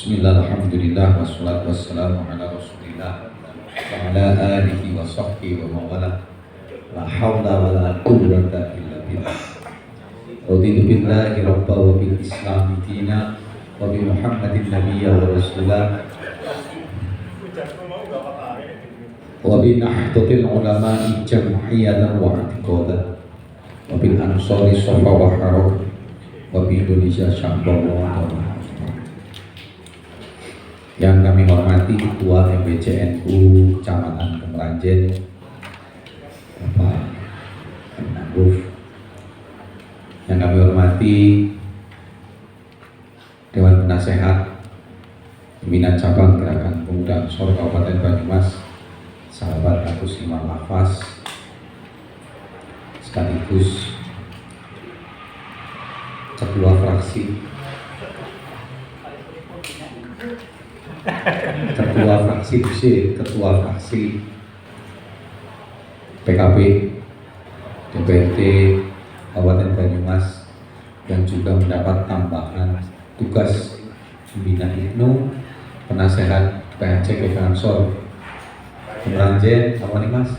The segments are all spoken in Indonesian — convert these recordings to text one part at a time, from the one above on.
Bismillah, alhamdulillah, wassalatu wassalamu ala rasulillah wa ala alihi wa sahbihi wa mawala. La hawla wa la quwwata illa billah. Raditu billahi rabba wa bil islami dina wa bi muhammadin nabiyya wa rasulah wa bi nahdlatil ulama'i jam'iyyatan wa i'tiqadan wa bil ansari safa wa harok wa bi Indonesia syabba wa ta'ala. Yang kami hormati Ketua MBCNU Kecamatan Kemeranjen Bapak Menangguh, yang kami hormati Dewan Penasehat Pimpinan Cabang Gerakan Pemuda Ansor Kabupaten Banyumas, sahabat Agus Imam Lafaz, sekaligus Ketua Fraksi PKB DPRD Kabupaten Banyumas, yang juga mendapat tambahan tugas pembinaan IPNU, penasehat PHC Ansor Kemeranjen, apa nih Mas?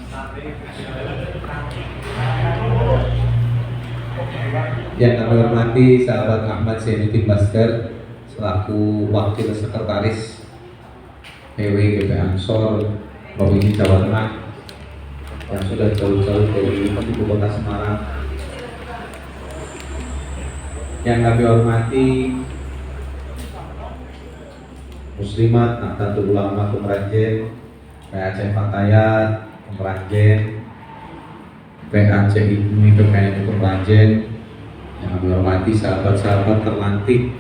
Yang kami hormati sahabat Ahmad Zainuddin Master selaku Wakil Sekretaris PW GP Ansor Provinsi Jawa Tengah, yang sudah jauh-jauh dari ibu kota Semarang. Yang kami hormati Muslimat Nahdlatul Ulama Kemeranjen, PAC Fatayat Kemeranjen, PAC IPNU PKNU Kemeranjen. Yang kami hormati sahabat-sahabat terlantik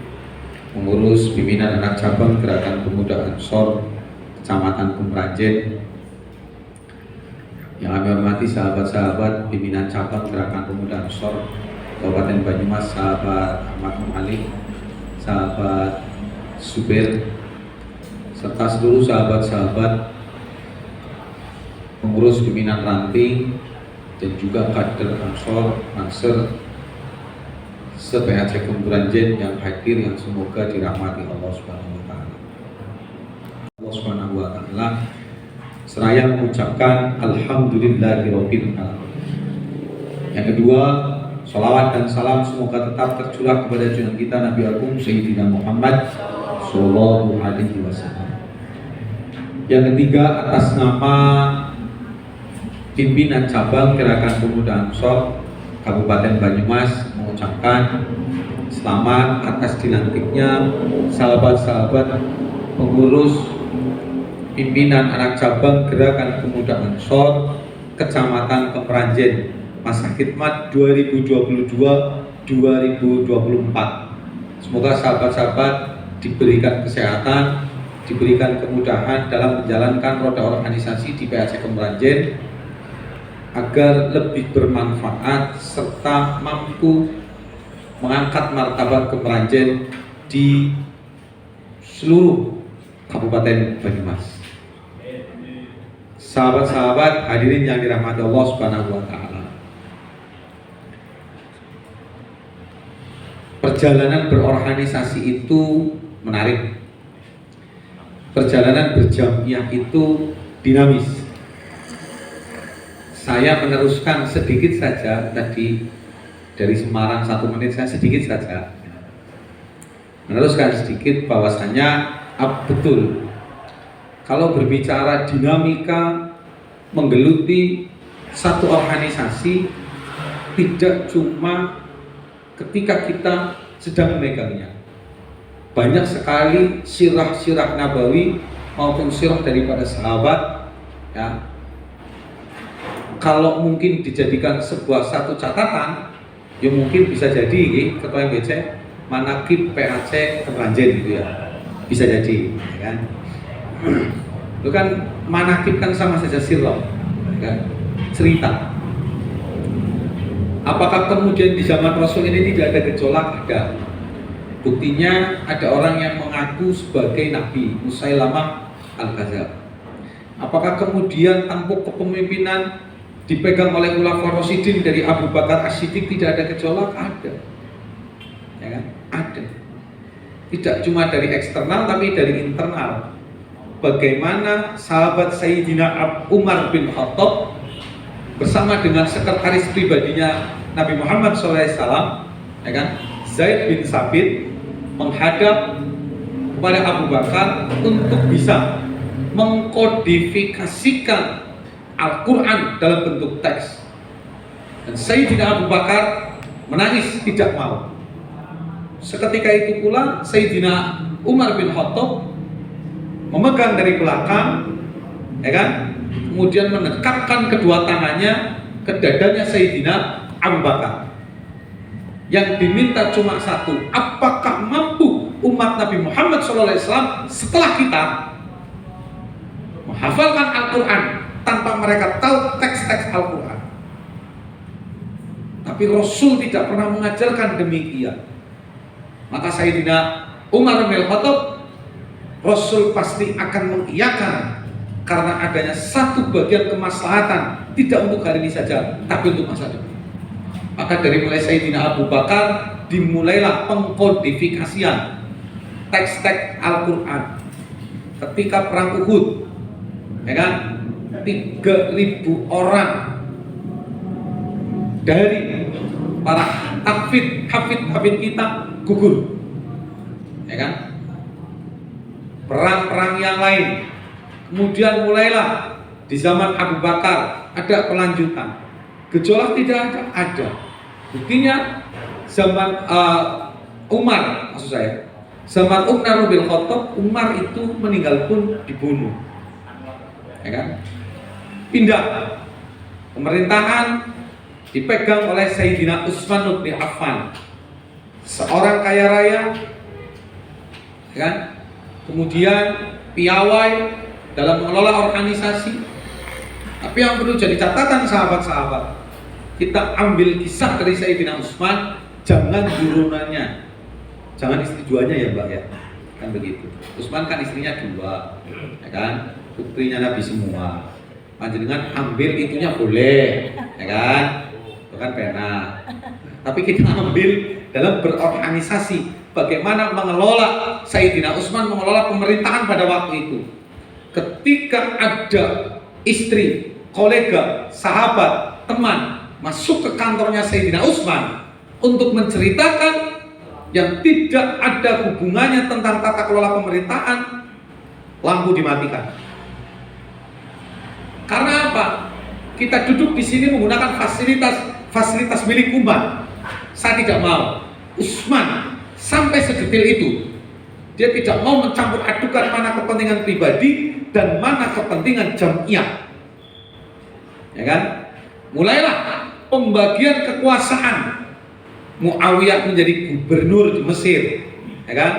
pengurus pimpinan anak cabang Gerakan Pemuda Ansor Kecamatan Kemeranjen. Yang kami hormati sahabat-sahabat pimpinan cabang Gerakan Pemuda Ansor Kabupaten Banyumas, sahabat Ahmad Ali, sahabat Suber, serta seluruh sahabat-sahabat pengurus pimpinan ranting dan juga kader Ansor Ansor se-PAC Kemeranjen yang hadir, yang semoga dirahmati Allah Subhanahu wa taala. Allah Subhanahu wa taala seraya mengucapkan alhamdulillahirabbil alamin. Yang kedua, salawat dan salam semoga tetap tercurah kepada junjungan kita Nabi Agung Sayyidina Muhammad sallallahu alaihi wasallam. Yang ketiga, atas nama pimpinan cabang Gerakan Pemuda Ansor Kabupaten Banyumas mengucapkan selamat atas dilantiknya sahabat-sahabat pengurus pimpinan anak cabang Gerakan Pemuda Ansor Kecamatan Kemeranjen masa khidmat 2022-2024. Semoga sahabat-sahabat diberikan kesehatan, diberikan kemudahan dalam menjalankan roda organisasi di PAC Kemeranjen agar lebih bermanfaat serta mampu mengangkat martabat Kemeranjen di seluruh Kabupaten Banyumas. Sahabat-sahabat hadirin yang dirahmati Allah Subhanahu wa taala. Perjalanan berorganisasi itu menarik. Perjalanan berjamiah itu dinamis. Saya meneruskan sedikit saja tadi dari Semarang 1 menit, saya sedikit saja meneruskan sedikit bahwasanya betul kalau berbicara dinamika menggeluti satu organisasi tidak cuma ketika kita sedang memegangnya. Banyak sekali sirah-sirah nabawi maupun sirah daripada sahabat, ya, kalau mungkin dijadikan sebuah satu catatan, ya mungkin bisa jadi Ketua MBC manakib PAC Kemeranjen gitu ya, bisa jadi, ya kan? Itu kan manakib kan sama saja sirah, ya, cerita. Apakah kemudian di zaman Rasul ini tidak ada gejolak? Ada. Buktinya ada orang yang mengaku sebagai Nabi, Musailamah Al-Kadzdzab. Apakah kemudian tampuk kepemimpinan dipegang oleh Khulafaur Rasyidin dari Abu Bakar As-Siddiq tidak ada gejolak? Ada, ya kan? Ada. tidak cuma dari eksternal tapi dari internal. Bagaimana sahabat Sayyidina Umar bin Khattab bersama dengan sekretaris pribadinya Nabi Muhammad SAW, ya kan, Zaid bin Sabit, menghadap kepada Abu Bakar untuk bisa mengkodifikasikan Al-Quran dalam bentuk teks. Dan Sayyidina Abu Bakar menangis, tidak mau. Seketika itu pula Sayyidina Umar bin Khattab memegang dari belakang, ya kan, kemudian mendekatkan kedua tangannya ke dadanya Sayyidina Abu Bakar. Yang diminta cuma satu, apakah mampu umat Nabi Muhammad SAW setelah kita menghafalkan Al-Quran tanpa mereka tahu teks-teks Al-Quran? Tapi Rasul tidak pernah mengajarkan demikian. Maka Sayyidina Umar bin Khattab, Rasul pasti akan mengiyakan karena adanya satu bagian kemaslahatan, tidak untuk hari ini saja, tapi untuk masa depan. Maka dari mulai Sayyidina Abu Bakar dimulailah pengkodifikasian teks-teks Al-Quran. Ketika perang Uhud, ya kan, 3.000 orang dari para hafid kita gugur, ya kan. Perang-perang yang lain kemudian mulailah di zaman Abu Bakar ada kelanjutan. Gejolak tidak ada. Buktinya zaman Umar, maksud saya, zaman Umar bin Khattab, Umar itu meninggal pun dibunuh, ya kan. Pindah pemerintahan dipegang oleh Sayyidina Utsman bin Affan, seorang kaya raya, ya kan. Kemudian piawai dalam mengelola organisasi. Tapi yang perlu jadi catatan sahabat-sahabat, kita ambil kisah dari Sayyidina Utsman, jangan turunannya, jangan istri duanya ya Mbak ya, kan begitu. Utsman kan istrinya 2, ya kan, putrinya Nabi semua. Panjenengan ambil itunya boleh, ya kan, itu kan pena. Tapi kita ambil dalam berorganisasi. Bagaimana mengelola Sayyidina Utsman mengelola pemerintahan pada waktu itu. Ketika ada istri, kolega, sahabat, teman masuk ke kantornya Sayyidina Utsman untuk menceritakan yang tidak ada hubungannya tentang tata kelola pemerintahan, lampu dimatikan. Karena apa? Kita duduk di sini menggunakan fasilitas milik umat. Saya tidak mau. Utsman sampai sedetail itu, dia tidak mau mencampur adukan mana kepentingan pribadi dan mana kepentingan jamiah, ya kan. Mulailah pembagian kekuasaan. Muawiyah menjadi gubernur di Mesir, ya kan,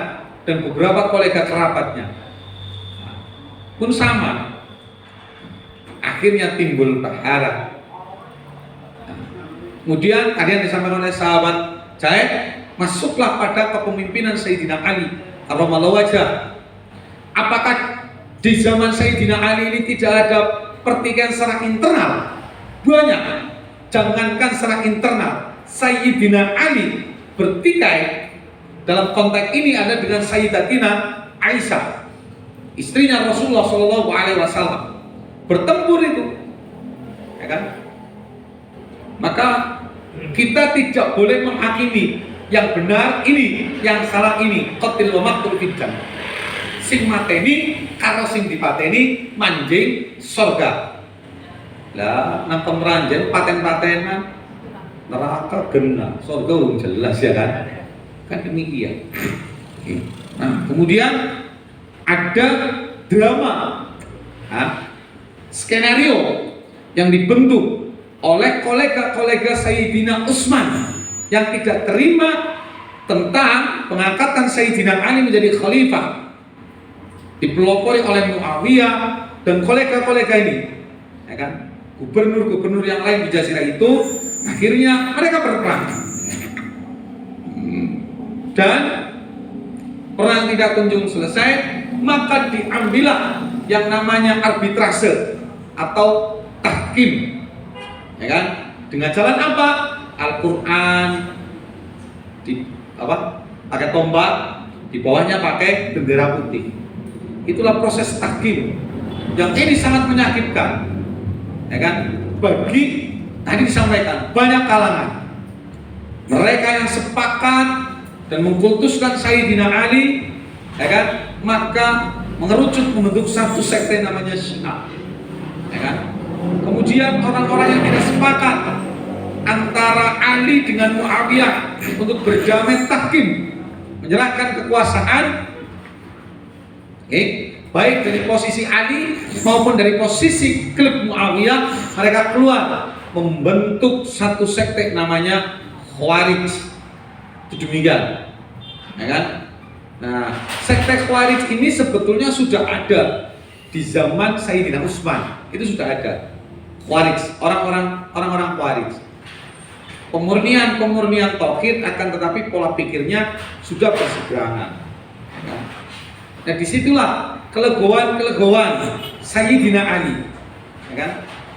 dan beberapa kolega kerabatnya pun sama. Akhirnya timbul perhara. Kemudian tadi yang disampaikan oleh sahabat Zaid, masuklah pada kepemimpinan Sayyidina Ali karramallahu wajhah. Apakah di zaman Sayyidina Ali ini tidak ada pertikaian secara internal? Banyak. Jangankan secara internal, Sayyidina Ali bertikai dalam konteks ini ada dengan Sayyidatina Aisyah, istrinya Rasulullah SAW. Bertempur itu, ya kan? Maka kita tidak boleh menghakimi yang benar ini, yang salah ini. Qatil wa maqtul fitjah. Sing mateni karo sing dipateni manjing surga. Lah nang kemeranjen paten-patenan neraka genah, surga jelas ya kan? Kan demikian. Nah, kemudian ada drama, skenario yang dibentuk oleh kolega-kolega Sayyidina Utsman yang tidak terima tentang pengangkatan Sayyidina Ali menjadi khalifah, dipelopori oleh Muawiyah dan kolega-kolega ini, ya kan, gubernur-gubernur yang lain di Jazirah itu. Akhirnya mereka berperang dan perang tidak kunjung selesai. Maka diambillah yang namanya arbitrase atau tahkim, ya kan, dengan jalan apa? Al-Quran pakai tombak di bawahnya pakai bendera putih. Itulah proses tahkim yang ini sangat menyakitkan, ya kan? Bagi tadi disampaikan banyak kalangan, mereka yang sepakat dan mengkultuskan Sayyidina Ali, ya kan? Maka mengerucut membentuk satu sekte namanya Syiah, ya kan? Kemudian orang-orang yang tidak sepakat antara Ali dengan Muawiyah untuk berdamai tahkim, menyerahkan kekuasaan, baik dari posisi Ali maupun dari posisi klub Muawiyah, mereka keluar membentuk satu sekte namanya Khawarij. Itu demikian, ya kan? Nah, sekte Khawarij ini sebetulnya sudah ada di zaman Sayyidina Utsman. Itu sudah ada Khawarij, orang-orang Khawarij. Pemurnian tauhid, akan tetapi pola pikirnya sudah berseberangan. Ya. Nah, disitulah kelegoan Sayyidina Ali. Ya kan?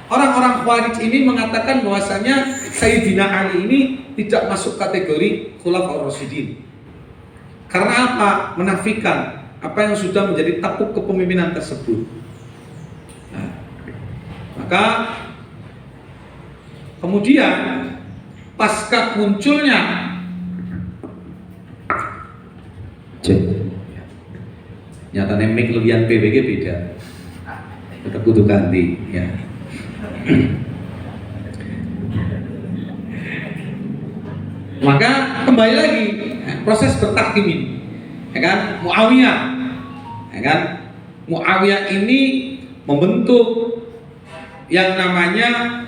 Orang-orang Khawarij ini mengatakan bahwasanya Sayyidina Ali ini tidak masuk kategori Khulafaur Rasyidin. Karena apa? Menafikan apa yang sudah menjadi takluk kepemimpinan tersebut. Nah, maka kemudian pasca munculnya nyatanya mic lebihan PBG beda, tetap butuh ganti ya. Maka kembali lagi proses bertahkim ini, ya kan? Muawiyah, ya kan? Muawiyah ini membentuk yang namanya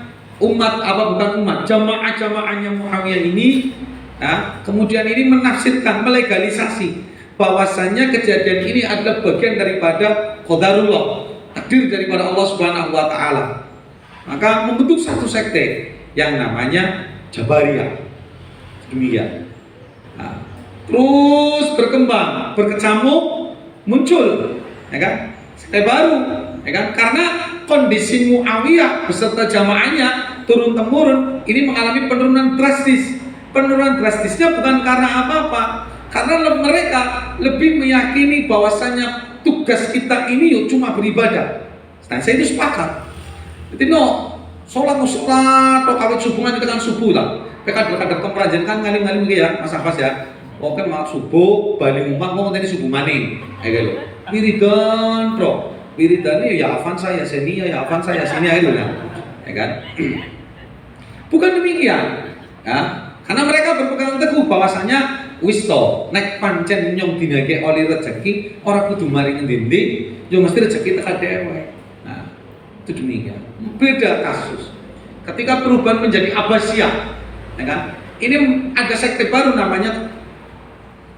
jamaahnya Muawiyah ini, ya, kemudian ini menafsirkan, melegalisasi bahwasannya kejadian ini adalah bagian daripada qadarullah, takdir daripada Allah Subhanahu wa taala. Maka membentuk satu sekte yang namanya Jabariyah. Demikian. Nah, terus berkembang, berkecamuk, muncul, ya kan? Sekte baru, ya kan? Karena kondisi Muawiyah beserta jamaahnya turun temurun ini mengalami penurunan drastis. Penurunan drastisnya bukan karena apa-apa, karena mereka lebih meyakini bahwasanya tugas kita ini yuk cuma beribadah. Nah, saya itu sepakat. Jadi sholat, atau kawit subuh nanti tekan subuh lah. Kadang-kadang kemerajan kan ngalim-ngalim ya, Mas Abbas ya. Oke, mak subuh, balik umpang, mau tadi subuh maning, kayak gitu. Wiridan, bro. Wiridan ini ya Avanza ya Senia, ya Avanza ya Senia itu kan, ya kan? Bukan demikian, ya. Karena mereka berpegang teguh bahwasanya wisto nek pancen nyong dinage oli rezeki, orang kudu mari ngendi, yo mesti rezeki tekan dhewe. Nah, itu demikian. Beda kasus. Ketika perubahan menjadi Abbasiyah, ya kan? Ini ada sekte baru namanya,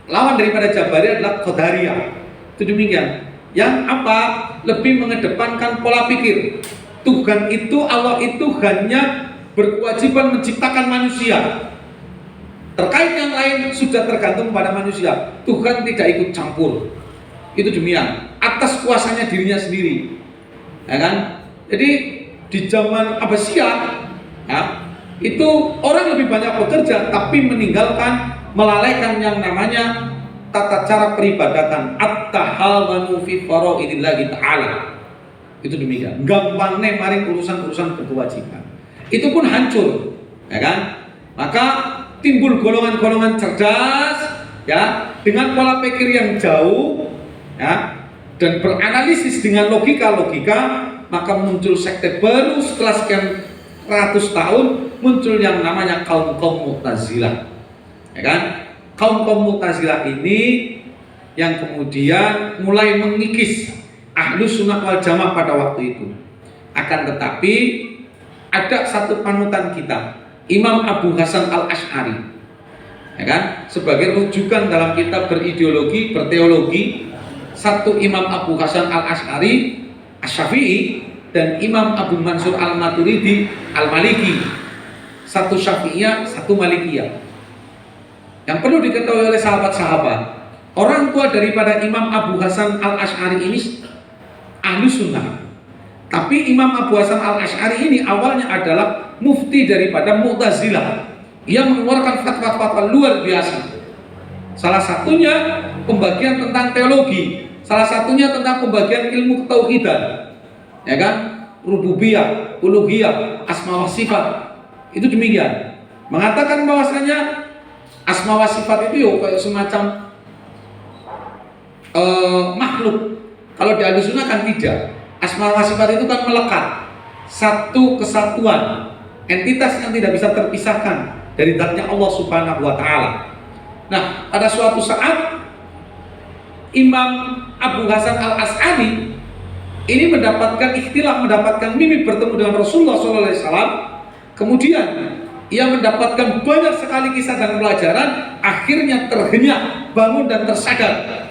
lawan daripada Jabariyah adalah Qadariyah. Itu demikian. Yang apa? Lebih mengedepankan pola pikir. Tuhan itu, Allah itu hanya berkewajiban menciptakan manusia. Terkait yang lain sudah tergantung pada manusia. Tuhan tidak ikut campur. Itu demikian. Atas kuasanya dirinya sendiri. Ya kan? Jadi di zaman Abbasiyah, ya, itu orang lebih banyak bekerja tapi meninggalkan, melalaikan yang namanya tata cara peribadatan, at-tahawanu fi fara'idillahi ta'ala. Itu demikian. Gampangnya mari urusan-urusan berkewajiban. Itu pun hancur, ya kan? Maka timbul golongan-golongan cerdas, ya, dengan pola pikir yang jauh, ya, dan beranalisis dengan logika-logika, maka muncul sekte baru setelah sekian ratus tahun, muncul yang namanya kaum-kaum Mu'tazilah, ya kan? Kaum-kaum Mu'tazilah ini yang kemudian mulai mengikis Ahlus Sunnah wal Jamaah pada waktu itu. Akan tetapi ada satu panutan kita, Imam Abu Hasan Al-Asy'ari, ya kan? Sebagai rujukan dalam kitab berideologi, berteologi, satu Imam Abu Hasan Al-Asy'ari Asy-Syafi'i dan Imam Abu Mansur Al-Maturidi Al-Maliki, satu Syafi'iyah, satu Malikiyah. Yang perlu diketahui oleh sahabat-sahabat, orang tua daripada Imam Abu Hasan Al-Asy'ari ini Ahlus Sunnah. Tapi Imam Abu Hasan Al-Asy'ari ini awalnya adalah mufti daripada Mu'tazilah. Ia mengeluarkan fatwa-fatwa luar biasa. Salah satunya pembagian tentang teologi, salah satunya tentang pembagian ilmu ketauhidan, ya kan? Rububiyah, uluhiyah, asma wa sifat. Itu demikian. Mengatakan bahwasanya asma wa sifat itu kayak semacam makhluk. Kalau di Ahlussunnah kan tidak. Asma wa sifat itu kan melekat, satu kesatuan, entitas yang tidak bisa terpisahkan dari zatnya Allah Subhanahu wa taala. Nah, pada suatu saat Imam Abu Hasan Al-As'ari ini mendapatkan ikhtilaf, mendapatkan mimpi bertemu dengan Rasulullah SAW. Kemudian ia mendapatkan banyak sekali kisah dan pelajaran. Akhirnya terhenyak, bangun dan tersadar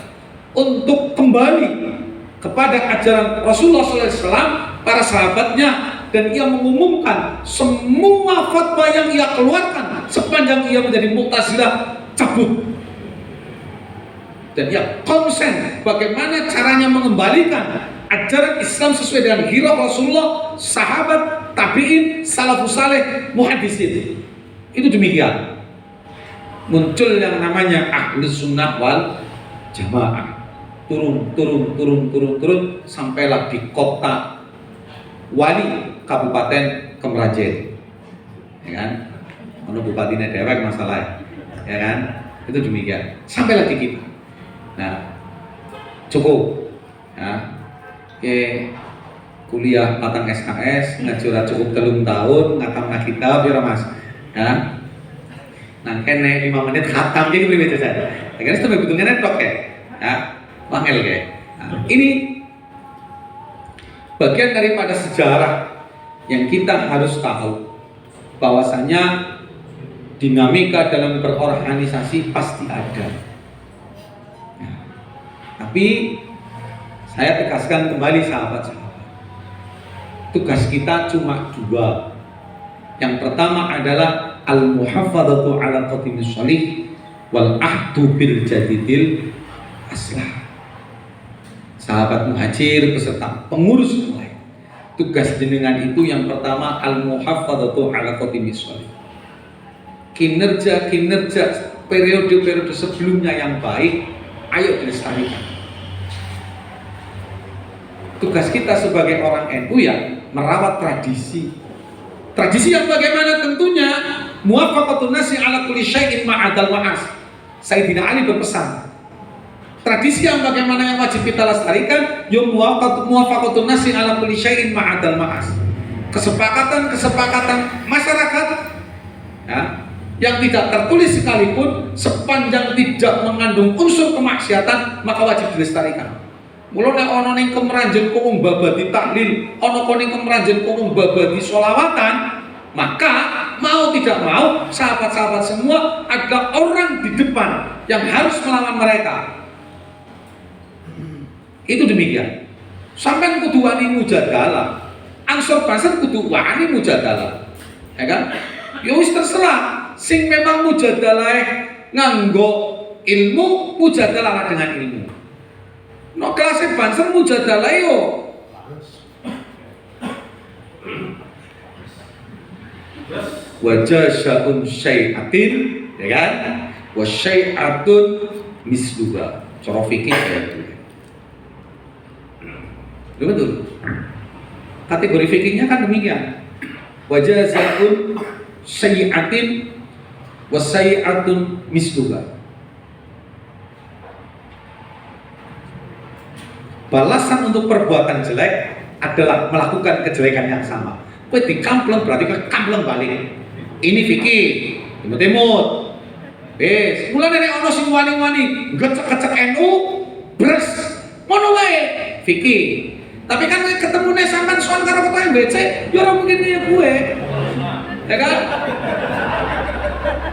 untuk kembali kepada ajaran Rasulullah SAW, para sahabatnya, dan ia mengumumkan semua fatwa yang ia keluarkan sepanjang ia menjadi Mu'tazilah cabut. Dan ia konsen bagaimana caranya mengembalikan ajaran Islam sesuai dengan hirah Rasulullah, sahabat, tabi'in, salafus saleh, muhaddisin. Itu demikian. Muncul yang namanya Ahlus Sunnah wal Jamaah. Turun sampailah di kota Wali Kabupaten Kemerajen, ya kan? Ono bupatinya dewek masalah, ya kan? Itu demikian. Sampailah di kita. Nah, cukup, ya. Oke, kuliah patang SKS, ngajura cukup 3 tahun, ngatam kitab, ya mas, ya. Nah, kene 5 menit khatam jadi lebih saja. Akhirnya itu betulnya tok ya. Wangel kayak. Nah, ini bagian daripada sejarah yang kita harus tahu bahwasanya dinamika dalam berorganisasi pasti ada. Nah, tapi saya tegaskan kembali sahabat-sahabat, tugas kita cuma 2. Yang pertama adalah al-muhafadzatu ala qadimis sholih wal ahdu bil jadidil aslah. Sahabat muhajir beserta pengurus yang lain, tugas jenengan itu yang pertama al-muhafadzatu ala qadimis sholih. Kinerja periode sebelumnya yang baik, ayo dilestarikan. Tugas kita sebagai orang NU ya merawat tradisi. Tradisi yang bagaimana? Tentunya muwafaqatun nasi ala kulli syai'in ma'adal ma'as. Sayyidina Ali berpesan, tradisi yang bagaimana yang wajib kita lestarikan? Yung muwafaqatun nasi ala kulli syai'in ma'adal ma'as. Kesepakatan masyarakat ya, yang tidak tertulis sekalipun sepanjang tidak mengandung unsur kemaksiatan maka wajib dilestarikan. Mulane ana ning Kemeranjen kok mbabadi tahlil, ana kok ning Kemeranjen kok mbabadi sholawatan, maka mau tidak mau sahabat-sahabat semua ada orang di depan yang harus melawan mereka. Itu demikian. Sampai kudu wani mujadalah, ansor pasar kudu wani mujadalah, ya kan? Ya wis terserah. Sing memang mujadalah nganggo ilmu, mujadalah dengan ilmu. No kelasnya banser mujadalah yo. Wajah sya'un syai'atin, ya kan? Wa syai'atun misluha. Cara fikih ya itu. Betul. Kategori fikihnya kan demikian. Wajah sya'un syai'atin wa syai'atun misluha. Balasan untuk perbuatan jelek adalah melakukan kejelekan yang sama. Kowe dikampleng berarti kowe kampleng balik. Ini fikih. Timut-timut. Wis, mulane nek ana sing wani-wani ngecek-ngecek NU, bres. Ngono wae fikih. Tapi kan ketemune sampean sowan karo ketua MBC, ya ora mungkin kaya gue. Ya kan?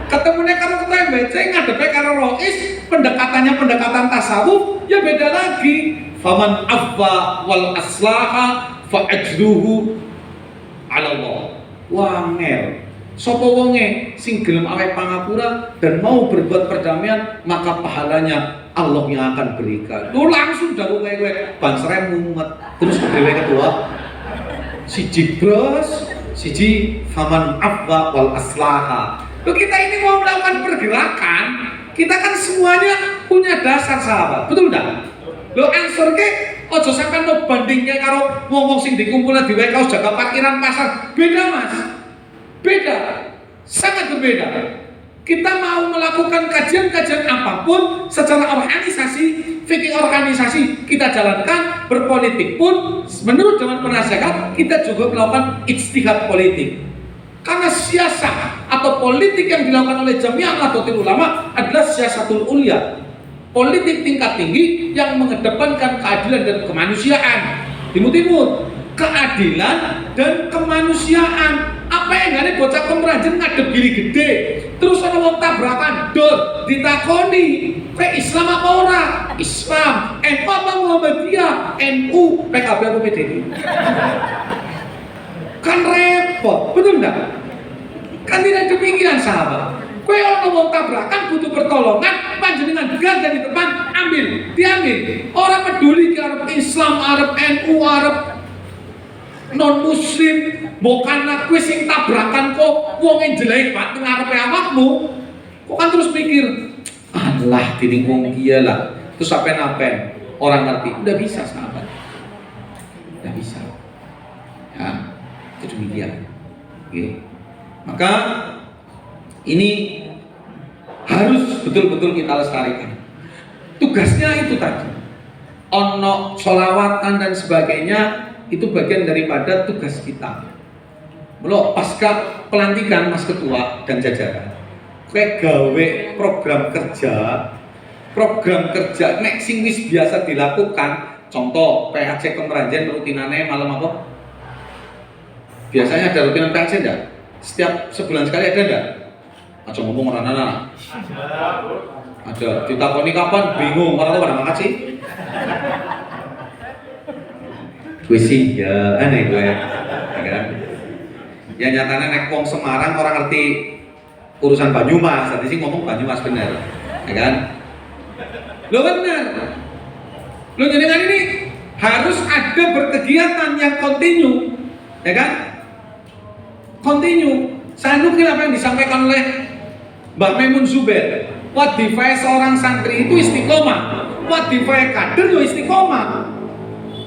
Ketemune karo ketua MBC ngadepe karo Rois, pendekatannya pendekatan tasawuf, ya beda lagi. Faman afwa wal aslaha fa ajruhu ala Allah. Wangel. Sapa wonge sing gelem aweh pangapura dan mau berbuat perdamaian, maka pahalanya Allah yang akan berikan. Lu langsung dawuh kowe bansere mumet. Terus dhewe ketua siji bros, siji faman afwa wal aslaha. Loh, kita ini mau melakukan pergerakan, Kita kan semuanya punya dasar sahabat, betul enggak? Lo Ansor ke ojo sampai lo bandingnya karo ngomong sing dikumpulnya di warehouse jaga parkiran pasar. Beda mas, beda, sangat berbeda. Kita mau melakukan kajian-kajian apapun secara organisasi, fikih organisasi kita jalankan, berpolitik pun menurut zaman penasihat kita juga melakukan ijtihad politik. Karena siasat atau politik yang dilakukan oleh Jamiah Nahdlatul Ulama adalah siasatul ulya, politik tingkat tinggi yang mengedepankan keadilan dan kemanusiaan. Timut-timut, keadilan dan kemanusiaan. Apa yang ada bocah Kemeranjen ngadep gili gede, terus ada wong tabrakan dor ditakoni, kayak Islam apa ora? Islam. NU apa Muhammadiyah? NU. PKB apa PDI? Kan repot, betul enggak? Kan tidak demikian sahabat. Kue orang mau tabrakan butuh pertolongan, panjenengan garda di depan, ambil, diambil. Orang peduli ke Arab Islam, Arab NU, Arab non Muslim, bukan kue sing tabrakan kok wong jelek pak tengah Arab awakmu. Kok kan terus mikir, Allah dini wong kia lah. Terus apen-apen orang ngerti, udah bisa sahabat, udah bisa. Ya, itu demikian. Oke. Maka ini harus betul-betul kita lestarikan. Tugasnya itu tadi, ono sholawatan dan sebagainya, itu bagian daripada tugas kita. Belum pasca pelantikan Mas Ketua dan jajaran, kayak gawe program kerja nek sing wis biasa dilakukan. Contoh PHC Kemeranjen rutinannya malam apa? Biasanya ada rutinan PHC enggak? Setiap sebulan sekali ada enggak? Aja ngomong orang-orang. Ada. Ditakoni kapan? Bingung. Orang pada makan sih. Gue sih ya aneh gue. Ya kan? Ya nyatanya nek wong Semarang orang ngerti urusan Banyumas. Tadi sih ngomong Banyumas bener. Ya kan? Lo bener. Lo jadi kan ini harus ada berkegiatan yang kontinu. Ya kan? Kontinu. Saya nukil apa yang disampaikan oleh Mbak Maimun Zubair. Wadifah seorang santri itu istiqomah, wadifah kader itu istiqomah.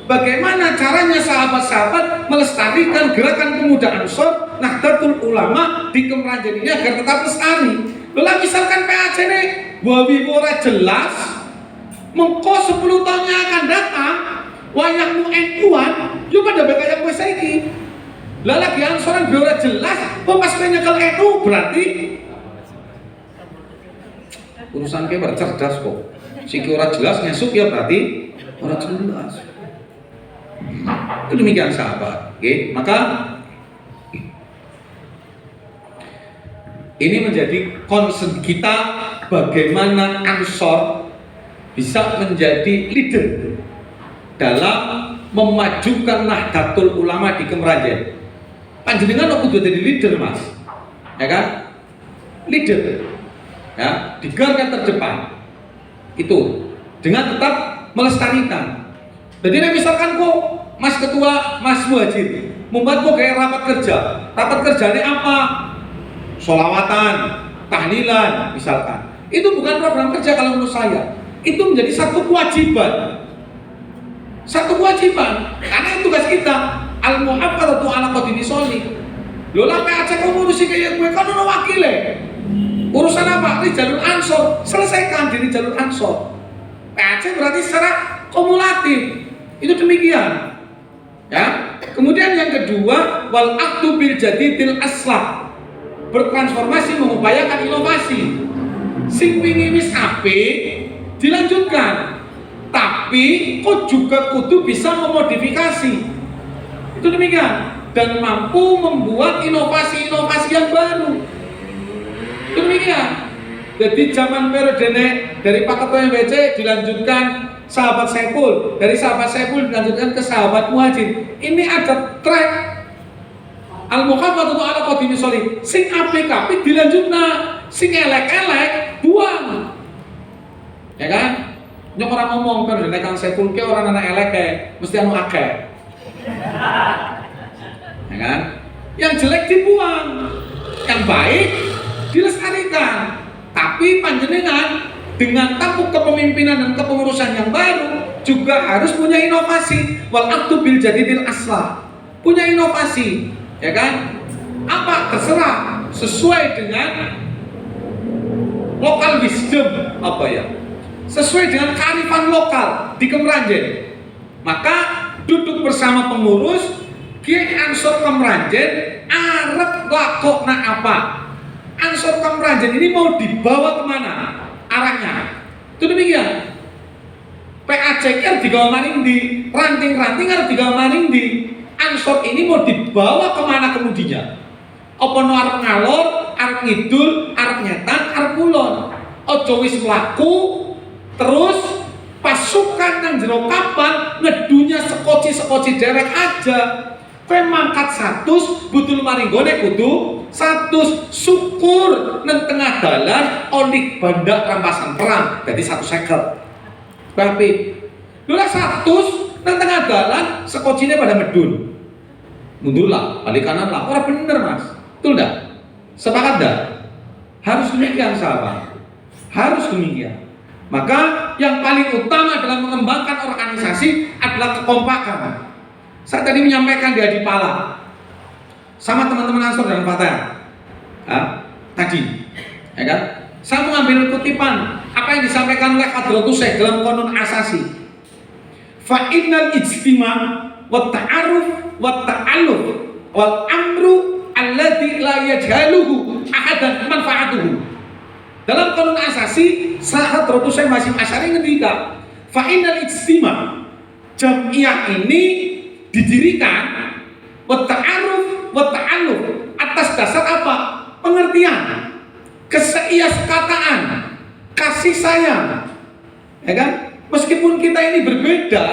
Bagaimana caranya sahabat-sahabat melestarikan gerakan pemuda Ansor Nahdlatul Ulama di Kemeranjen ini agar tetap lestari. Bila misalkan PAC ini wawi ora jelas, mengko 10 tahunnya akan datang wayangmu NU-an, yo pada bakal kowe saiki. Lah lagi Ansoran biar jelas, kok pas nyekel NU berarti urusan kayak cerdas kok. Siki ora jelas ngesuk ya berarti ora jelas. Itu demikian sahabat. Oke, maka ini menjadi concern kita bagaimana Ansor bisa menjadi leader dalam memajukan Nahdlatul Ulama di Kemeranjen. Panjenengan aku udah jadi leader mas, ya kan? Leader, ya di garda terdepan itu dengan tetap melestarikan. Jadi misalkan kok Mas Ketua, Mas Muhajir membuat kok kayak rapat kerjanya apa? Sholawatan, tahlilan, misalkan. Itu bukan program kerja kalau menurut saya. Itu menjadi satu kewajiban. Satu kewajiban, karena tugas kita al-muhabbatu ala qadini sholih. Lho lah PAC kok ngurusi kayak gue kan ono wakile. Urusan apa? Di jalur Ansor, selesaikan di jalur Ansor. PAC berarti secara kumulatif. Itu demikian. Ya. Kemudian yang kedua, wal aqdu bil jadidil aslah. Bertransformasi mengupayakan inovasi. Sing wingi wis apik dilanjutkan. Tapi kok juga kudu bisa memodifikasi. Itu demikian, dan mampu membuat inovasi-inovasi yang baru. Itu demikian. Jadi zaman periode dari Pak Ketua MBC dilanjutkan sahabat Saiful, dari sahabat Saiful dilanjutkan ke sahabat Muhajir. Ini ada track al-muhabbatu ala qadimi sholih. Sing apik-apik dilanjutna, sing elek-elek buang. Ya kan? Nyok orang ngomong periode Kang Saiful ke orang anak elek mesti anu akeh. Ya kan? Yang jelek dibuang, yang baik dilestarikan. Tapi Tapi panjenengan dengan tampuk kepemimpinan dan kepengurusan yang baru juga harus punya inovasi. Wal aktu bil jadidil aslah. Punya inovasi, ya kan? Apa? Terserah sesuai dengan lokal wisdom, apa ya? Sesuai dengan kearifan lokal di Kemranjen. Maka duduk bersama pengurus Kiai Ansor Kemranjen arep lakokna apa? Ansor Kemranjen ini mau dibawa kemana arahnya? Itu demikian. PACR digawa maring di ranting-ranting harus digawa maring di Ansor ini mau dibawa kemana kemudinya? Apa no arep ngalor, arep ngidul, arep nyetan, arep kulon? Ojo wis mlaku terus pasukan nang jero kapal ngedunya sekoci dewek aja. Kowe mangkat 100 butul maringgone kudu 100 syukur nang tengah dalan oleh bandak rampasan perang jadi 150. Tapi lula 100 nang tengah dalan sekocine pada medun. Mundur lah, balik kanan lah. Ora bener Mas. Betul enggak? Sepakat enggak? Harus demikian sahabat. Harus demikian. Maka yang paling utama dalam mengembangkan organisasi adalah kekompakan. Saya tadi menyampaikan di Adipala sama teman-teman Ansor dan Fatah tadi, ya kan? Saya mengambil kutipan apa yang disampaikan oleh Hadratus Syekh dalam Qanun Asasi. Fa innal ijtima' wa ta'aruf wa ta'alluq wal amru alladzi la yajhaluhu ahadan manfaatuhu. Dalam Qanun Asasi, Hadratus Syekh Hasyim Asy'ari ngendika, fa innal ijtima' jamiah ini didirikan wa ta'aruf wa ta'alluq atas dasar apa? Pengertian, keseiaskataan, kasih sayang, ya kan? Meskipun kita ini berbeda,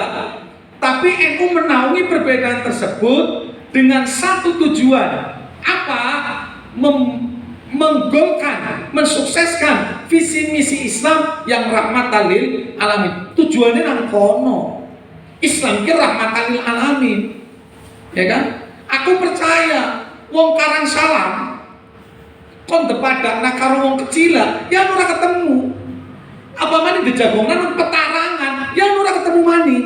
tapi NU menaungi perbedaan tersebut dengan satu tujuan, apa? Menggolkan, mensukseskan visi misi Islam yang rahmatan lil alamin. Tujuannya nang kono. Islam ki rahmatan lil alamin. Ya kan? Aku percaya wong Karang Salam kon depadakna karo wong kecila, ya ora ketemu. Apa maning dejagongan petarangan, ya ora ketemu maning.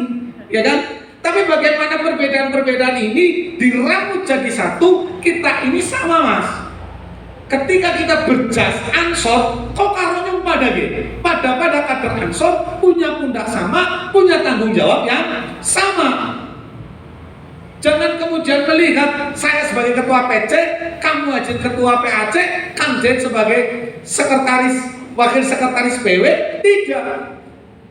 Ya kan? Tapi bagaimana perbedaan-perbedaan ini dirambut jadi satu, kita ini sama Mas. Ketika kita berjas Ansor, kok karo nyumpada gitu? Pada kader Ansor punya pundak sama, punya tanggung jawab yang sama. Jangan kemudian melihat saya sebagai ketua PC, kamu aja ketua PAC, Kang Jen sebagai sekretaris, wakil sekretaris PW, tidak.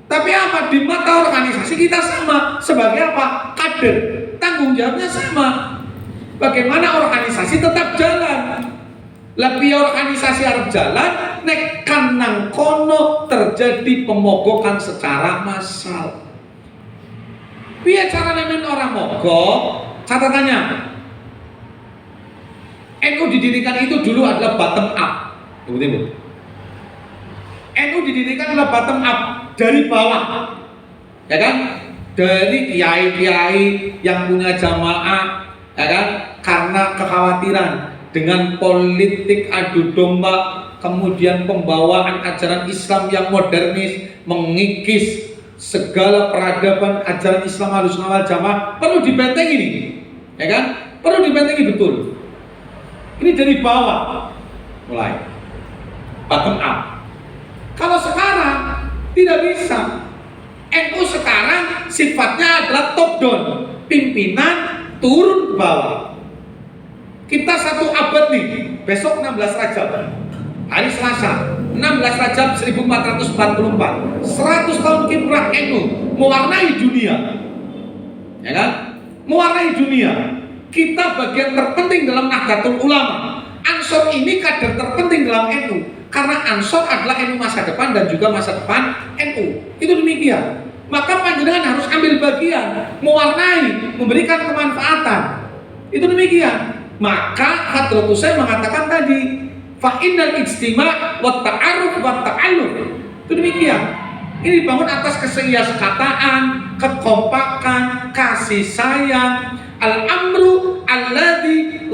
Tapi apa? Di mata organisasi kita sama. Sebagai apa? Kader. Tanggung jawabnya sama. Bagaimana organisasi tetap jalan? Lebih organisasi harus jalan, nek kanang kono terjadi pemogokan secara massal. Piye carane men orang mogok? Catatannya, NU didirikan itu dulu adalah bottom up. Betul. NU didirikan adalah bottom up dari bawah, ya kan? Dari kiai-kiai yang punya jamaah, ya kan? Karena kekhawatiran dengan politik adu domba, kemudian pembawaan ajaran Islam yang modernis, mengikis segala peradaban ajaran Islam Ahlussunnah wal Jamaah, perlu dibentengi ini, ya kan? Perlu dibentengi betul. Ini dari bawah mulai, bottom up. Kalau sekarang tidak bisa. NU sekarang sifatnya adalah top down, pimpinan turun ke bawah. Kita 1 abad nih, besok 16 Rajab, hari Selasa, 16 Rajab 1444, 100 tahun kiprah NU mewarnai dunia, ya kan? Mewarnai dunia. Kita bagian terpenting dalam Nahdlatul Ulama. Ansor ini kader terpenting dalam NU, karena Ansor adalah NU masa depan dan juga masa depan NU. Itu demikian. Maka panjenengan harus ambil bagian, mewarnai, memberikan kemanfaatan. Itu demikian. Maka Hadratus Syekh mengatakan tadi, fa innal ijtima' wa ta'aruf wa ta'alluq. Itu demikian. Ini dibangun atas keseiaskataan, kekompakan, kasih sayang, al-amru alladzi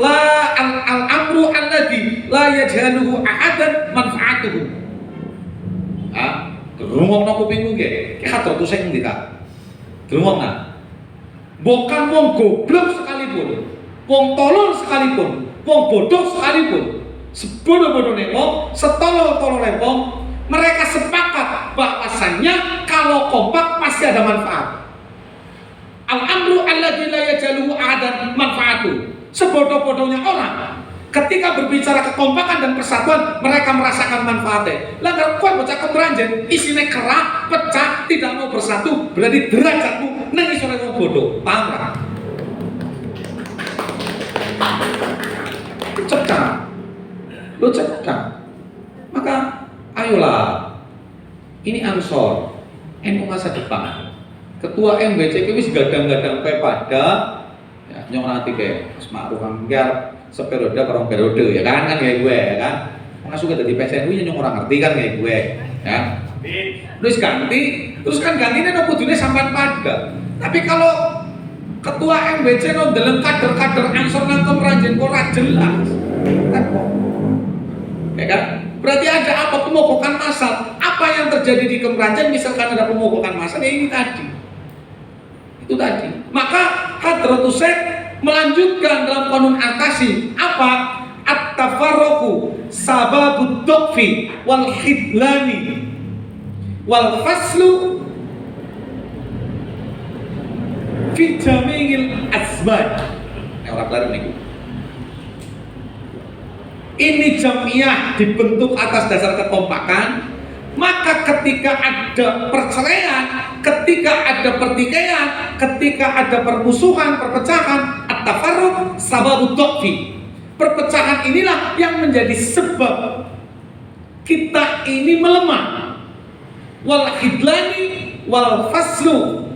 la yajhaluhu ahadan manfaatuhu. Rungokno kupingku nggih. Ki hadratus sing ndi Kak? Rungokna. Bukan wong goblok sekalipun, wong tolol sekalipun, wong bodoh sekalipun, sebodoh-bodohnya wong, setolol-tololnya wong, mereka sepakat bahwasannya kalau kompak pasti ada manfaat. Al-amru alladzi la yajaluhu ahadan manfaatu. Sebodoh-bodohnya orang, ketika berbicara kekompakan dan persatuan, mereka merasakan manfaatnya. Lah kalau kau bocah kemeranjen, isinya kerak, pecah, tidak mau bersatu, berarti derajatmu nang isore wong bodoh. Paham kan? Cekak, lo cekak. Maka ayolah, ini Ansor, NU masa depan. Ketua MWC wis gadang-gadang pada ya, nyong nanti kayak Mas Ma'ruf Anggar seperiode karong periode ya kan kayak gue ya kan. Masuk ke dari PSNU nyong orang ngerti kan kayak gue ya. Terus kan gantinya no kudune sampai pada. Tapi kalau ketua MWC no deleng kader-kader Ansor nang Kemeranjen kok ora jelas. Kan kok. Ya kan? Berarti ada apa pemogokan massal? Apa yang terjadi di Kemeranjen misalkan ada pemogokan massal ya ini tadi. Itu tadi. Maka Hadratus Syekh melanjutkan dalam Qanun Al-Qasi apa? At-tafarruqu sababud dhaqfi wal khidlani wal faslu fi jami'il azman. Ini orang lain nih. Ini jamiah dibentuk atas dasar kekompakan. Maka ketika ada perceraian, ketika ada pertikaian, ketika ada permusuhan, perpecahan, at-tafarruq sababud dhaqfi. Perpecahan inilah yang menjadi sebab kita ini melemah. Wal khidlani wal faslu.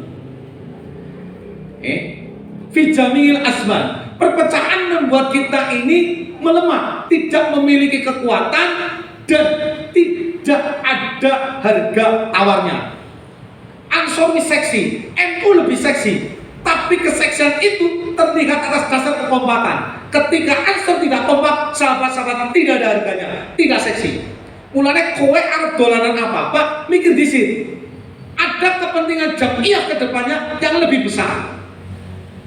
Fi jamil asman. Perpecahan membuat kita ini melemah, tidak memiliki kekuatan dan tidak ada harga tawarnya. Ansor seksi, NU lebih seksi, tapi keseksian itu terlihat atas dasar kekompakan. Ketika Ansor tidak kompak, sahabat-sahabat tidak ada harganya, tidak seksi. Mulanya kowe arep dolanan apa-apa, mikir di sini. Ada kepentingan jamiah ke depannya yang lebih besar.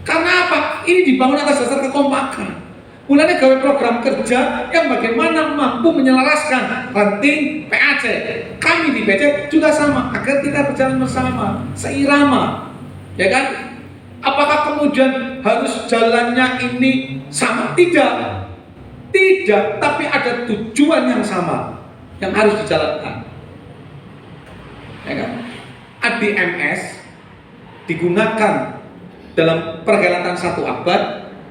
Karena apa? Ini dibangun atas dasar kekompakan. Mulanya gawe program kerja yang bagaimana mampu menyelaraskan ranting PAC. Kami di PC juga sama agar kita berjalan bersama, seirama. Ya kan? Apakah kemudian harus jalannya ini sama? Tidak. Tidak, tapi ada tujuan yang sama yang harus dijalankan. Ya kan? ADMS digunakan dalam perhelatan 1 abad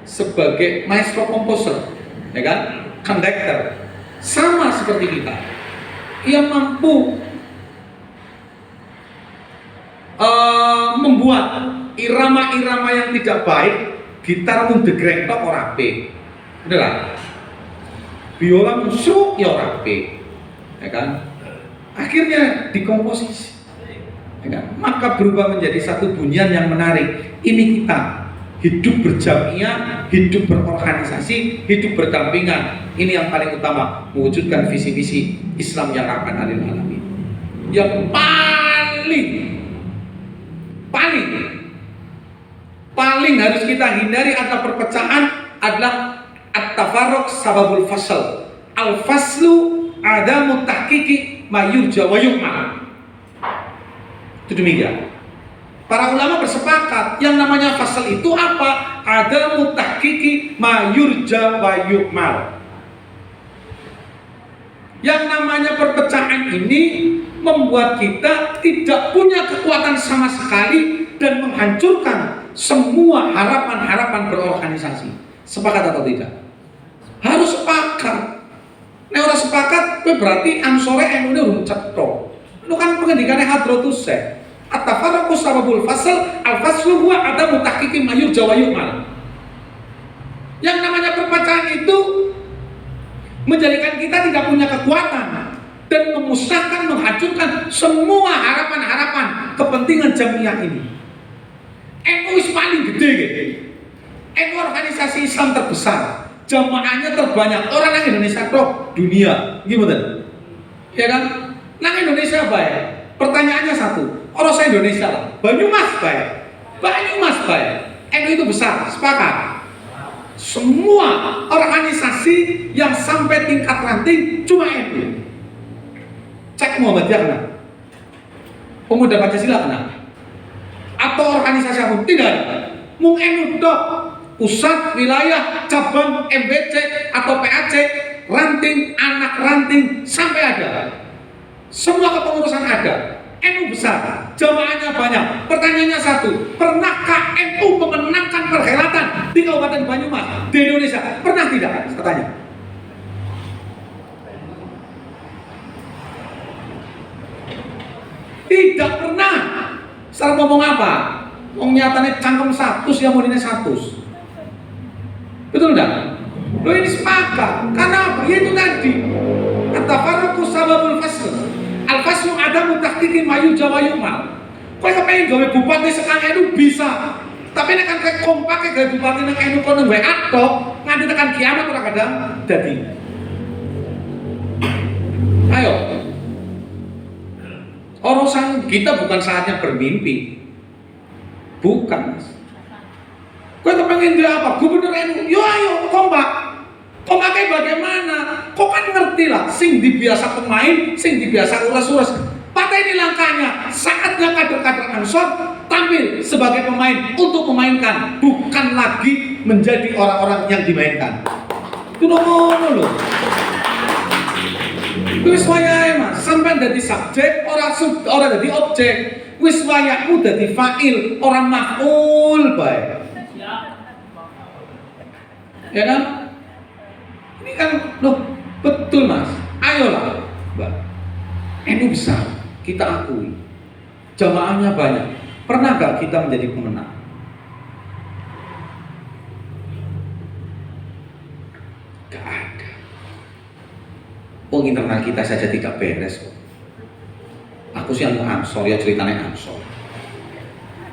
sebagai maestro komposer, ya kan, conductor, sama seperti kita. Ia mampu membuat irama-irama yang tidak baik, gitar mun degreng tok ora apik. Bener lah. Biola musuh ya ora apik. Ya kan? Akhirnya dikomposisi. Ya kan? Maka berubah menjadi satu bunyian yang menarik. Ini kita hidup berjamiah, hidup berorganisasi, hidup berdampingan. Ini yang paling utama, mewujudkan visi-visi Islam yang rahman lil alamin. Yang paling harus kita hindari antara perpecahan adalah at-tafarruq sababul fasl. Al-faslu adamu tahqiqi ma yurja wa yu'mal. Itu demikian. Para ulama bersepakat yang namanya fasal itu apa? Ada mutahqiqi ma yurja wa yu'mal. Yang namanya perpecahan ini membuat kita tidak punya kekuatan sama sekali dan menghancurkan semua harapan-harapan berorganisasi. Sepakat atau tidak? Harus sepakat. Nek ora sepakat, berarti ansore NU urung cetha. Itu kan pengendikannya Hadratus Syekh. At-tafarruqu sababul fasl, al-faslu huwa adamu tahqiqi ma yurja wa yu'mal. Yang namanya perpecahan itu menjadikan kita tidak punya kekuatan dan memusnahkan, menghancurkan semua harapan-harapan kepentingan jamiah ini. NU paling gede gitu. NU organisasi Islam terbesar, jamaahnya terbanyak, orang yang Indonesia toh dunia, gimana? Ya kan? Nang Indonesia apa ya? Pertanyaannya satu, orang saya Indonesia lah, Banyumas baik. NU itu besar, sepakat. Semua organisasi yang sampai tingkat ranting cuma NU. Cek Muhammadiyah kena, Pemuda Pancasila kena, atau organisasi apapun tidak ada. Mung NU dok, pusat, wilayah, cabang, MBC atau PAC, ranting, anak ranting sampai ada. Semua kepengurusan ada. NU besar, jamaahnya banyak. Pertanyaannya satu, pernahkah NU memenangkan perhelatan di Kabupaten Banyumas di Indonesia? Pernah tidak? Katanya. Tidak pernah. Sekarang ngomong apa? Ngomong nyatanya cangkem 100 yang mau 100. Betul enggak? Lo ini sepakat. Karena apa? Ya itu tadi. At-tafarruqu sababul fasl. Al-faslu ada mutaktikin mayu jawa yumal. Kau kepengen gawe bupati sekarang itu bisa. Tapi ini kan kayak kompak gawe bupati nang NU kono gawe atok nganti tekan kiamat ora kadang dadi. Ayo. Urusan kita bukan saatnya bermimpi. Bukan, Mas. Kau kepengen dia apa? Gubernur NU. Yo ayo kompak. Kompaknya bagaimana? Kok kan ngerti lah, sing dibiasa pemain, sing dibiasa uras-uras. Pada ini langkahnya, saatnya kader-kader Ansor tampil sebagai pemain untuk memainkan, bukan lagi menjadi orang-orang yang dimainkan. Itu ngono loh. Wis wayahe Mas, sampean dadi subjek, ora dadi objek. Wis wayahmu dadi fa'il, orang maf'ul bae. Ya kan? Ini kan loh, betul Mas. Ayolah, Mbak. NU besar, kita akui. Jamaahnya banyak. Pernah gak kita menjadi pemenang? Gak ada. Internal kita saja tidak beres. Aku sih anu Ansor, ya ceritanya Ansor.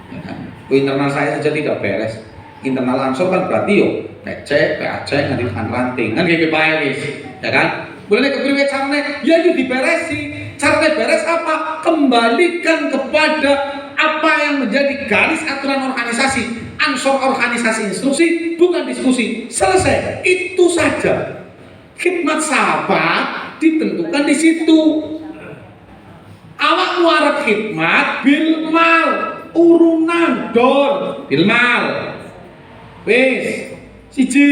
Ya kan? Internal saya saja tidak beres. Internal Ansor kan berarti yo PC, PAC, nanti tekan ranting, kan kayak wis, ya kan? Boleh kepriwe carane? Ya itu diberesi. Caranya beres apa? Kembalikan kepada apa yang menjadi garis aturan organisasi. Ansor organisasi instruksi, bukan diskusi. Selesai. Itu saja. Khidmat sahabat ditentukan di situ. Awak muarab khidmat bilmal, urunan dor bilmal. Wis. Siji,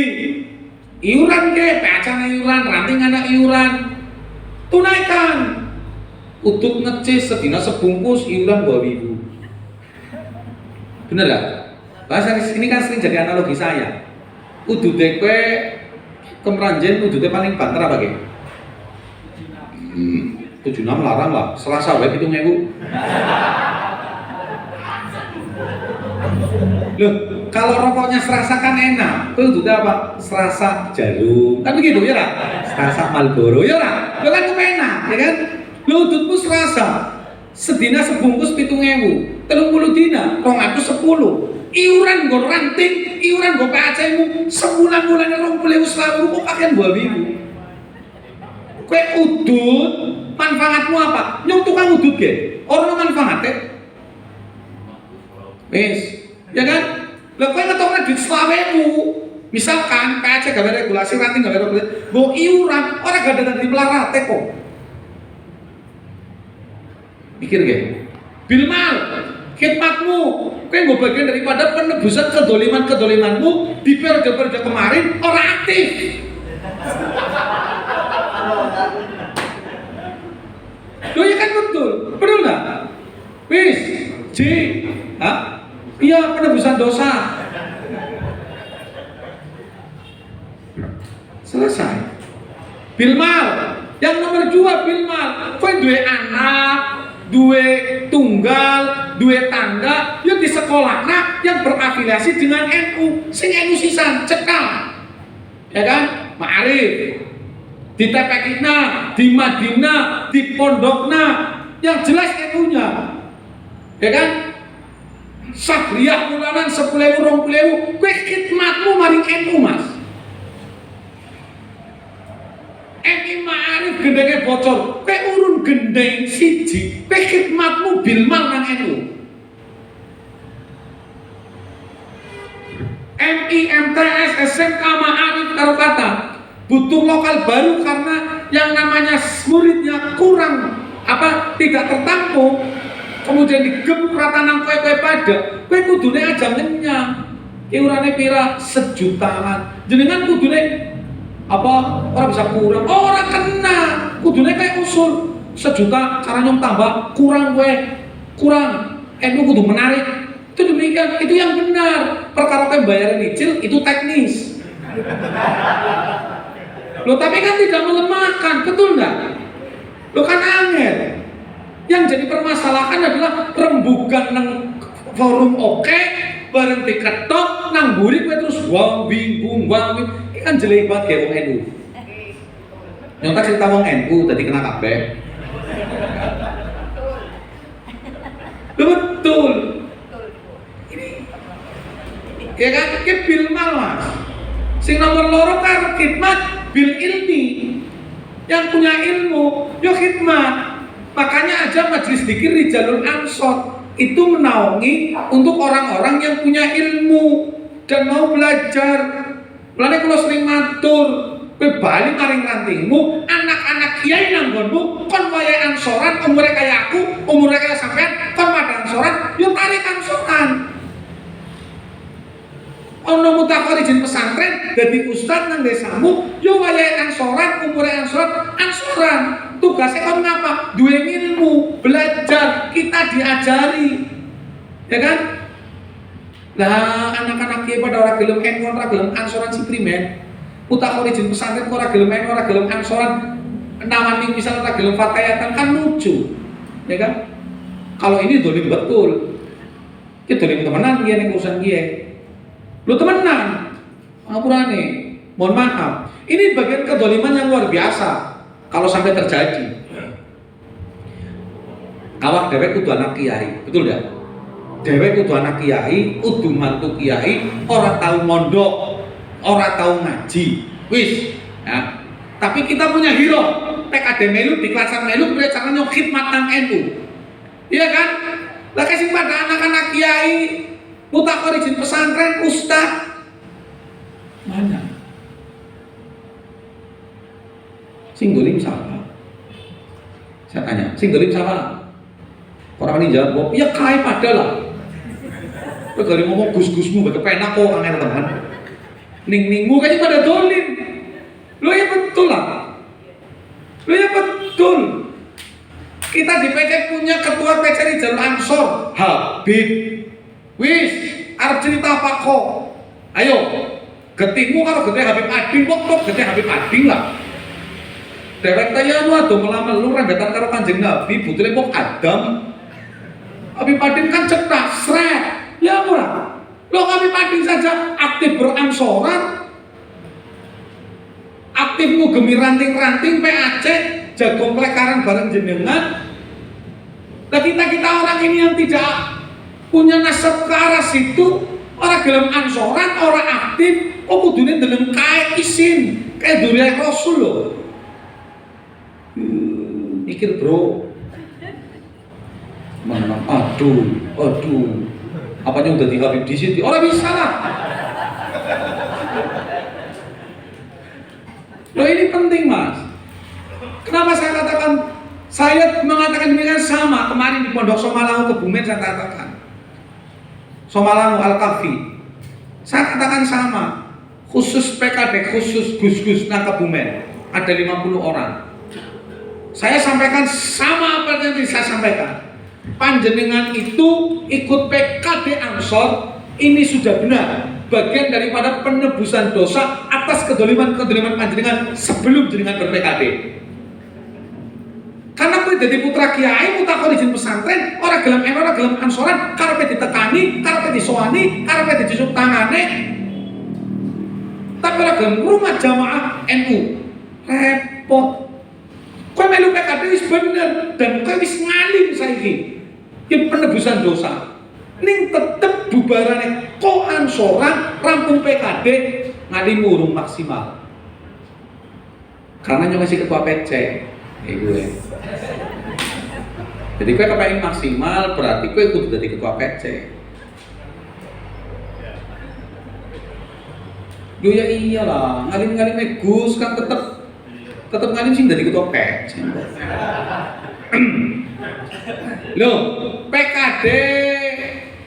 iuran ke, pacana iuran, ranting anak iuran, tunaikan. Untuk ngeces sedina sebungkus iuran 2.000. Bener gak? Bahasa ini kan sering jadi analogi saya. Udu DP kemeranjen, udu DP paling banter apa ke? 76 larang lah, Selasa web itu ngewu. Loh, kalau rokoknya Serasa kan enak, itu udah apa? Serasa Jarum, kan begitu ya lah? Serasa Marlboro ya lah? Lo kan kepenak, ya kan? Lo udutmu Serasa, sedina sebungkus 7.000, 30 dina, 210. Iuran gue ranting, iuran gue PAC-mu, sebulan-bulannya 20.000 selalu, kok kakek 2.000? Kue udut, manfaatmu apa? Nyong tukang udut ya? Orang manfaatnya? Wis, ya kan? Lah kowe ngetokne duit selawemu. Misalkan PAC gawe regulasi, ranting gawe regulasi, mbok iuran ora gak ada dari melarate kok. Pikir ge. Bilmal, khidmatmu, kowe nggo bagian daripada penebusan kedoliman-kedolimanmu di periode-periode kemarin ora aktif. Loh ya kan betul, betul nggak? Wis, iya penebusan dosa. Selesai. Bilmal, yang nomor 2 bilmal. Kowe duwe anak, duwe tunggal, duwe tangga, yang di sekolahna yang berafiliasi dengan NU, sing NU sisan cekal. Ya kan? Ma'arif. Di TPK-na, di Madinah, di pondokna, yang jelas NU-nya. Ya kan? Sahriyah bulanan 10.000 20.000, kowe khidmatmu maring NU Mas. MI Ma'arif gendenge bocor, kowe urun gendeng siji, kowe khidmatmu bilmal nang NU. MI, MTS, SMK, Ma'arif karo kata butuh lokal baru karena yang namanya muridnya kurang tidak tertampung, kemudian digebuk rata nang kowe pada, kowe kudune aja ngenyang. Iurane pira? 1 jutaan. Jenengan kudune orang bisa kurang? Oh, orang kena. Kudune kayak usul 1 juta, caranya tambah kurang kurang. NU kudu menarik. Itu demikian, itu yang benar. Perkara bayaran nyicil itu teknis. Loh, tapi kan tidak melemahkan, betul nggak? Loh, kan angel. Yang jadi permasalahan adalah rembugan nang forum bareng diketok nang mburi kowe terus wing. Iki kan jelek banget kayak wong NU. Nyontak cerita wong NU tadi kena kabeh. Betul. Ini ya kan bil mal Mas. Sing nomor loro kan khidmat bil ilmi. Yang punya ilmu yo khidmat. Makanya aja majelis dzikir Rijalul Ansor itu menaungi untuk orang-orang yang punya ilmu dan mau belajar. Mulane kula sering matur, kowe bali maring rantingmu, anak-anak kiai nang nggonmu kon wayahe ansoran, umure kaya aku, umure kaya sampean, kon padha ansoran, yo tarik ansoran. Ono mutakharirin pesantren dadi ustaz nang desamu, yo wayahe ansoran, umure ansoran. Tugasnya kon ngapa? Duwe ilmu, belajar, kita diajari. Ya kan? Lah anak-anak kiai pada ora gelem ora gelem ansoran si primen. Mutakharirin pesantren ora gelem ora gelem ansoran. Namanya misalnya ora gelem fatayatan kan lucu. Ya kan? Kalau ini dolim betul. Kita dolim temenan kiai ning urusan kiai. Lu temenan. Ngapurane. Mohon maaf. Ini bagian kedoliman yang luar biasa. Kalau sampai terjadi, awak dewek kudu anak kiai, betul ya? Dewek kudu anak kiai, kudu mantu kiai, orang tahu mondok, orang tahu ngaji, wis. Ya. Tapi kita punya hero, PKD melu di kelasan melu, dia caranya khidmat nang NU, iya kan? Lah kasih pada anak-anak kiai, mutakharirin pesantren, ustaz, mana? Sing dolim siapa? Saya tanya, sing dolim siapa? Orang ini jawab, ya kai padahal. Kau dari ngomong gus-gusmu, kepenak kok angin teman. Ning-ningmu kayaknya pada dolim. Lo ya betul lah. Lo ya betul. Kita di PC punya ketua PC Rijalul Ansor, Habib. Wis, arep cerita apa kok? Ayo, getikmu kalau gede Habib Ading kok gede Habib Ading lah. Dewek kaya lu ado melamar lu rembetan karo Kanjeng Nabi, butule kok Adam. Habib Ading kan cetak sret. Ya ora. Lo Habib Ading saja aktif beransoran. Aktifmu gemi ranting-ranting PAC, jago plekaran bareng jenengan. Nah kita orang ini yang tidak punya nasab ke arah situ, orang gelem ansoran, orang aktif, kok kudune ndeleng kae isin, kayak durian Rasul loh. Mikir bro, mana? Aduh, apanya udah di Habib di situ? Orang bisa lah. Loh ini penting Mas. Kenapa saya mengatakan demikian sama kemarin di Pondok Somalangu Kebumen saya katakan. Somalangu Al-Kahfi. Saya katakan sama. Khusus PKD, khusus Gus-Gus nang Kebumen ada 50 orang. Saya sampaikan sama apa yang saya sampaikan. Panjenengan itu ikut PKD Ansor, ini sudah benar bagian daripada penebusan dosa atas kedoliman panjenengan sebelum jenengan ber-PKD. Karena kowe dadi putra kiai, mutakharirin pesantren, ora gelem ansoran, karepe ditekani, karepe disowani, karepe dijusuk tangane. Tapi ora gelem rumah jamaah NU. Repot. Kowe melu PKD wis bener dan kowe wis ngalim saiki. Iki penebusan dosa. Ning tetep bubarane kok ansoran rampung PKD ngalim urung maksimal. Karena nyong masih ketua PC. Gue. Jadi gue kepengen maksimal, berarti gue kudu jadi ketua PC. Duh ya iyalah, ngalim-ngalim Gus kan tetep ngalim sih dari ketua PC. Loh, PKD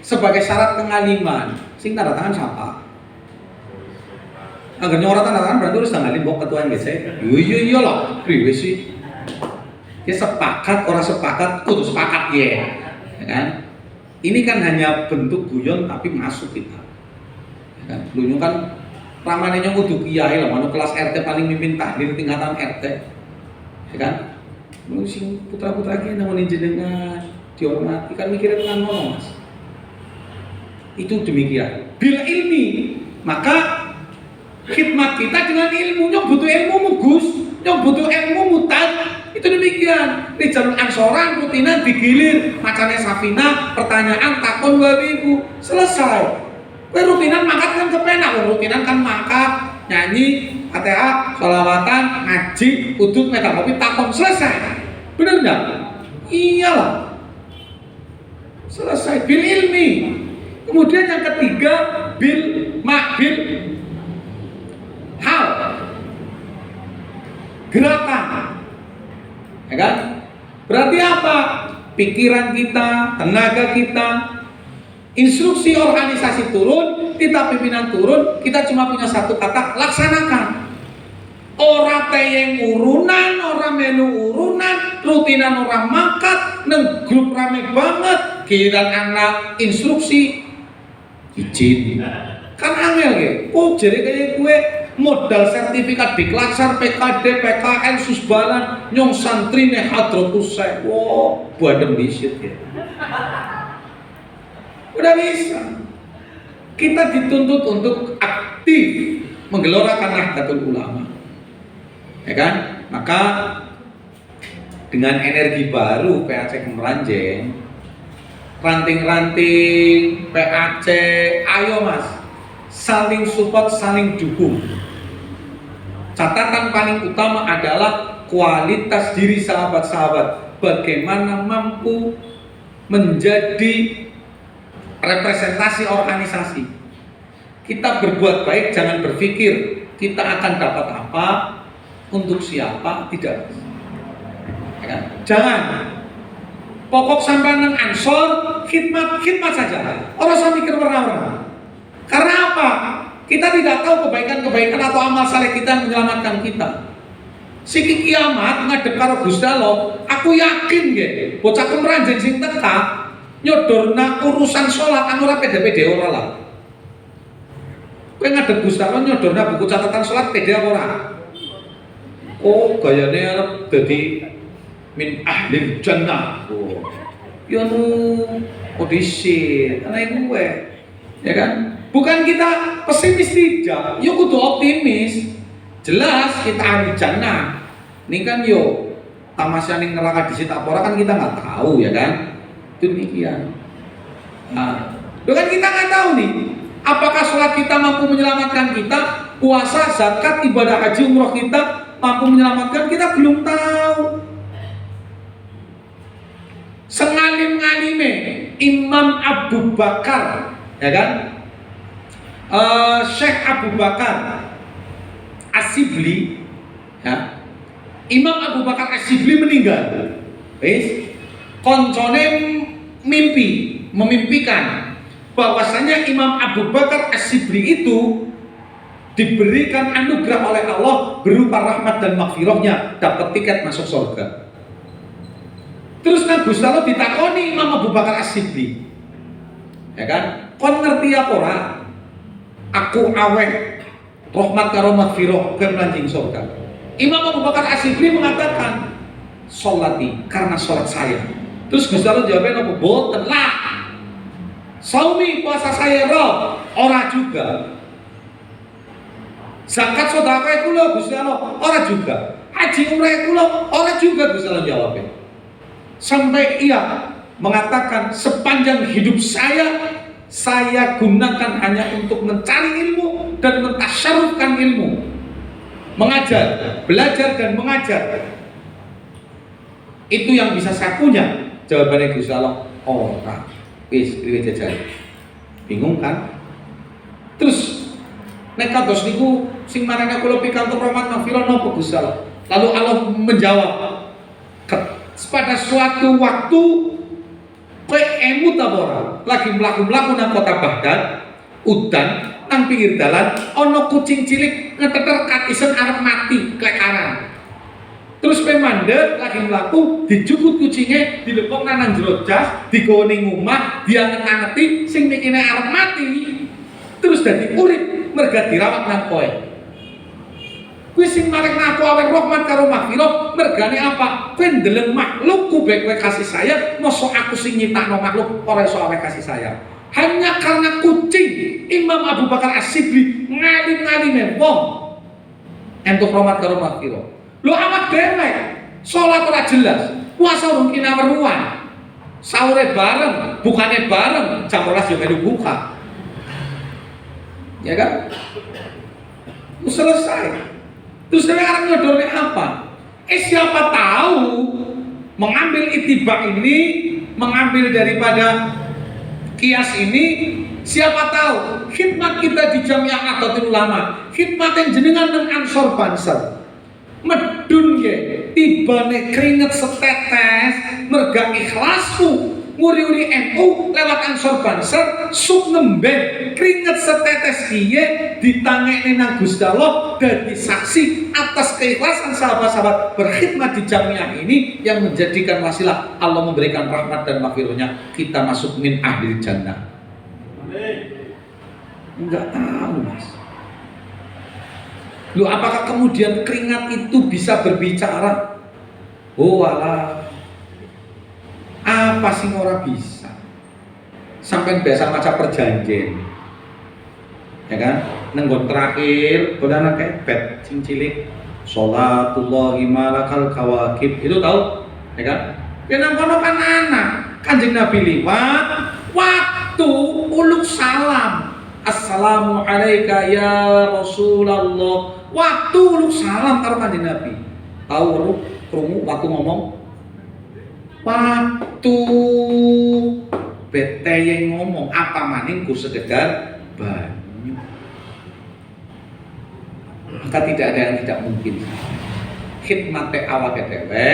sebagai syarat pengaliman, sing tanda tangan siapa? Agar nyorat tanda tangan berarti harus ngalim bawa ketua NGC. Iya lah, priwe sih. Ya sepakat, orang sepakat, kudu sepakat ya kan? Ini kan hanya bentuk guyon tapi masuk kita. Ya kan? Lu kan ramane nyong kudu kiai lah, mana kelas RT paling mimpin tahlil tingkatan RT. Ya kan? Lu sing putra-putra ki namanya jenengan dihormati kan mikirin kan ngono Mas. Itu demikian. Bila ilmi, maka khidmat kita dengan ilmu. Nyong butuh ilmu Gus, nyong butuh ilmu mutan. Itu demikian. Di jalur angsoran rutinan digilir, macamnya Safina, pertanyaan takon babiku selesai. Kowe rutinan makat kan kepenak, rutinan kan makat, nyanyi, ATA, sholawatan, ngaji, udut, megang kopi, takon selesai. Bener nggak? Iyalah. Selesai bil ilmi. Kemudian yang ketiga bil hal gerakan. Ya kan? Berarti apa? Pikiran kita, tenaga kita, instruksi organisasi turun, kita pimpinan turun, kita cuma punya satu kata, laksanakan. Orang teyeng urunan, orang melu urunan, rutinan orang makat, neng grup rame banget, giliran anak instruksi, izin. Kan angel ya, jadi kayak gue modal sertifikat diklaksar PKD, PKN, susbalan, nyong santri nih hadrotus saya, wow, buadem disit ya. Udah bisa. Kita dituntut untuk aktif menggelorakan Nahdlatul Ulama, ya kan? Maka dengan energi baru PAC Kemeranjen, ranting-ranting PAC, ayo Mas, saling support, saling dukung. Catatan paling utama adalah kualitas diri sahabat-sahabat. Bagaimana mampu menjadi representasi organisasi. Kita berbuat baik, jangan berpikir kita akan dapat apa, untuk siapa, tidak. Ya, jangan. Pokok sampean ansor, khidmat saja. Orang usah mikir orang-orang. Karena apa? Kita tidak tahu kebaikan-kebaikan atau amal saleh kita yang menyelamatkan kita. Siki kiamat ngadep karo Gusti Allah, aku yakin nggih, bocah Kemeranjen sing teka nyodorna urusan sholat anu ora pede-pede ora lah. Kowe ngadep Gusti Allah nyodorna buku catatan sholat pede apa ora? Oh, gayane arep dadi min ahlil jannah. Oh. Ya nu kondisi ana gue. Ya kan? Bukan kita pesimis tidak, yuk kudu optimis. Jelas kita ahli jannah. Ini kan yo tamasya ning neraka disit apa ora kan kita nggak tahu ya kan? Demikian. Nah, kan kita nggak tahu nih, apakah sholat kita mampu menyelamatkan kita, puasa, zakat, ibadah haji, umroh kita mampu menyelamatkan kita, belum tahu. Sengalim-ngalime Imam Abu Bakar, ya kan? Syekh Abu Bakar As-Sibli, ya. Imam Abu Bakar As-Sibli meninggal. Koncone memimpikan bahwasanya Imam Abu Bakar As-Sibli itu diberikan anugerah oleh Allah berupa rahmat dan maghfirahnya, dapat tiket masuk surga. Terus Nabi Sallallahu ditakoni Imam Abu Bakar As-Sibli, ya kan? Kon ngerti apa ora? Aku aweh rahmat karo maghfirah ke melanjing surga. Imam Abu Bakar As-Sibli mengatakan, "Sholati, karena sholat saya." Terus Gusti Allah jawabnya apa? Boten lah. Saumi, puasa saya roh, ora juga. Zakat sedekah kula Gusti Allah, ora juga. Haji umrah kula, ora juga, Gusti Allah jawabnya. Sampai ia mengatakan, sepanjang hidup saya gunakan hanya untuk mencari ilmu dan mentasyarufkan ilmu. mengajar, belajar dan mengajar. Itu yang bisa saya punya. Jawabannya Gusti Allah, ora. Wis priwe jajan. Bingung kan? Terus nek kados niku sing marane kula pikantuk rahmat maghfirah napa Gusti Allah? Lalu Allah menjawab, pada suatu waktu kowe emut apa ora? Lagi mlaku-mlaku nang kota Baghdad, udan nang pinggir dalan ana kucing cilik ngeteter kat isen arep mati klekaran. Terus kowe mandek lagi mlaku dijukut kucinge dilepok nang jero jas, digawa ning omah, dianget-angeti sing mikine arep mati. Terus dadi urip merga dirawat nang kowe. Kuwi sing marekna aku awet rahmat karo maghfirah, mergane apa? Kowe ndeleng makhluk kubek kowe kasih sayang, mosok aku sing nyiptakno makhluk ora iso awet kasih sayang. Hanya karena kucing Imam Abu Bakar As-Siddiq ngalim-ngalime wong entuk rahmat karo maghfirah. Lho awak dhewe salat ora jelas, puasa urung kinaweruhan. Sahure bareng, bukane bareng, jam 12 yo melu buka. Ya kan? Selesai. Terus sekarang nyodornya apa? Siapa tahu mengambil itibak ini, mengambil daripada kias ini, siapa tahu khidmat kita di Jamiah Nahdlatul Ulama, khidmat yang jenengan dengan Ansor Banser medun ya, tibane keringet setetes merga ikhlasmu nguri-uri NU lewat Ansor Banser suk nemben keringet setetes kiye ditangekne nang Gusti Allah dadi saksi atas keikhlasan sahabat-sahabat berkhidmat di Jamiah ini yang menjadikan wasilah Allah memberikan rahmat dan maghfirahnya kita masuk min ahli jannah. Enggak tahu Mas. Loh, apakah kemudian keringat itu bisa berbicara? Oh alah, apa sih ora bisa? Sampai biasa maca perjanjian, ya kan? Nenggon terakhir, udah anak bet sing cilik, sholatullahi malakal kawakib, itu tahu, ya kan? Kenapa kono kan anak, Kanjeng Nabi liwat, waktu uluk salam, assalamu alayka ya Rasulullah. Waktu uluk salam karo Kanjeng Nabi. Tahu krungu waktu ngomong? Waktu bete yang ngomong apa maning ku sekedar banyu. Maka tidak ada yang tidak mungkin. Khidmate awake dhewe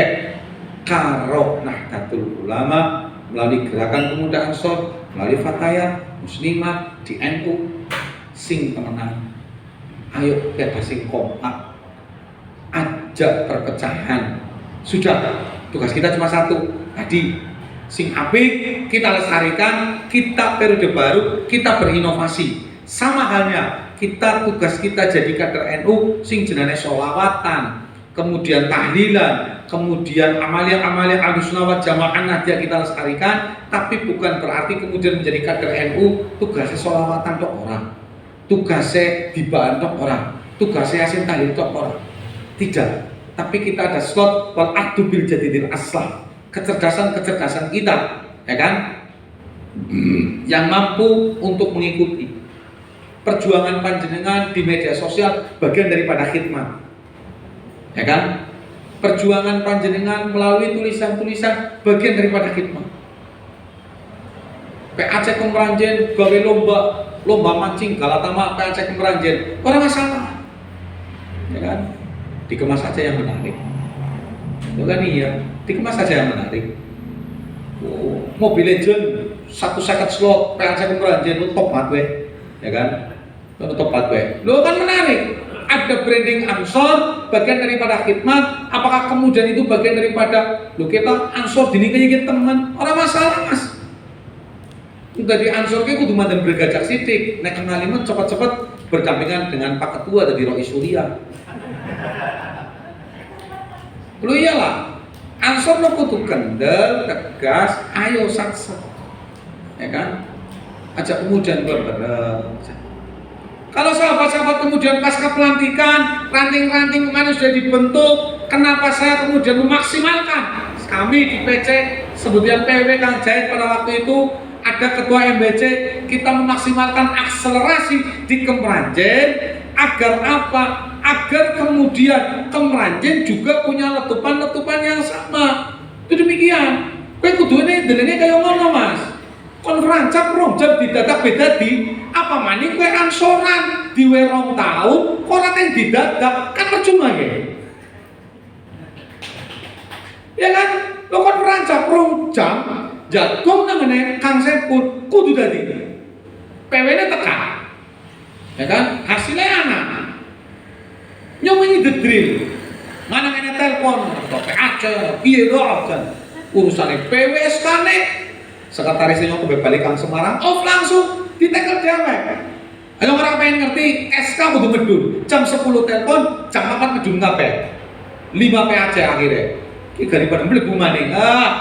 karo Nahdlatul Ulama melalui gerakan pemuda Ansor, melalui Fatayat Muslimat di NU sing temenan. Ayo kita sing kompak, ajak perpecahan. Sudah, tugas kita cuma satu. Tadi sing apik kita lestarikan, kita periode baru, kita berinovasi. Sama halnya kita tugas kita jadi kader NU sing jenenge sholawatan, kemudian tahlilan, kemudian amalia-amalia Ahlussunnah wal Jamaah Nahdiyah kita lestarikan, tapi bukan berarti kemudian menjadi kader NU tugasnya sholawatan tok orang. Tugasnya dibaan tok orang, tugasnya yasin tahlil tok orang. Tidak, tapi kita ada slot wal adu bil jadidil aslah, kecerdasan kita, ya kan? Yang mampu untuk mengikuti perjuangan panjenengan di media sosial bagian daripada khidmat, ya kan? Perjuangan panjenengan melalui tulisan-tulisan bagian daripada khidmat. PAC Kemeranjen gawe lomba mancing Galatama PAC Kemeranjen, orang masalah, ya kan? Dikemas saja yang menarik, itu kan iya, dikemas saja yang menarik. Oh, Mobile Legend 1 second slot PAC Kemeranjen itu top banget, ya kan? Itu top banget, lo kan menarik. Ada branding Ansor bagian daripada khidmat. Apakah kemudian itu bagian daripada lo kita Ansor dinikahi teman, orang masalah Mas. Udah di Ansor ke kudu mandan bergajak sidik, nek ngaliman cepat-cepat berdampingan dengan Pak Ketua dari Rois Surya. Lu iyalah, Ansor lo kudu kendel, tegas, ayo saksa, ya kan? Ajak kemudian berbareng. Kalau sahabat-sahabat kemudian pasca pelantikan, ranting-ranting kemarin sudah dibentuk, kenapa saya kemudian memaksimalkan? Kami di PC sebutnya PW Kang Jahit pada waktu itu ada ketua MBC, kita memaksimalkan akselerasi di Kemeranjen agar apa? agar kemudian Kemranjen juga punya letupan-letupan yang sama. Itu demikian. Kowe kudune delene kaya ngono, Mas. Kon rancap rong jam didadak beda di apa maning kowe angsoran diwe 2 tahun kok ora teng didadak kan percuma ya. Ya kan? Lo kon rancap rong jam jagung nang ngene Kang Sepur kudu dadi. PW-ne tekan. Ya kan? Hasilnya anak. Nyong the drill. Mana ngene telepon, tope aja, piye doa kan. Urusane PWSK-ne sekretarisnya nyong balik Kang Semarang off langsung ditekel dewek. Ayo orang pengen ngerti SK kudu medun. Jam 10 telepon, jam 4 medun kabeh. 5 PAC akhirnya. Ki daripada mlebu maning.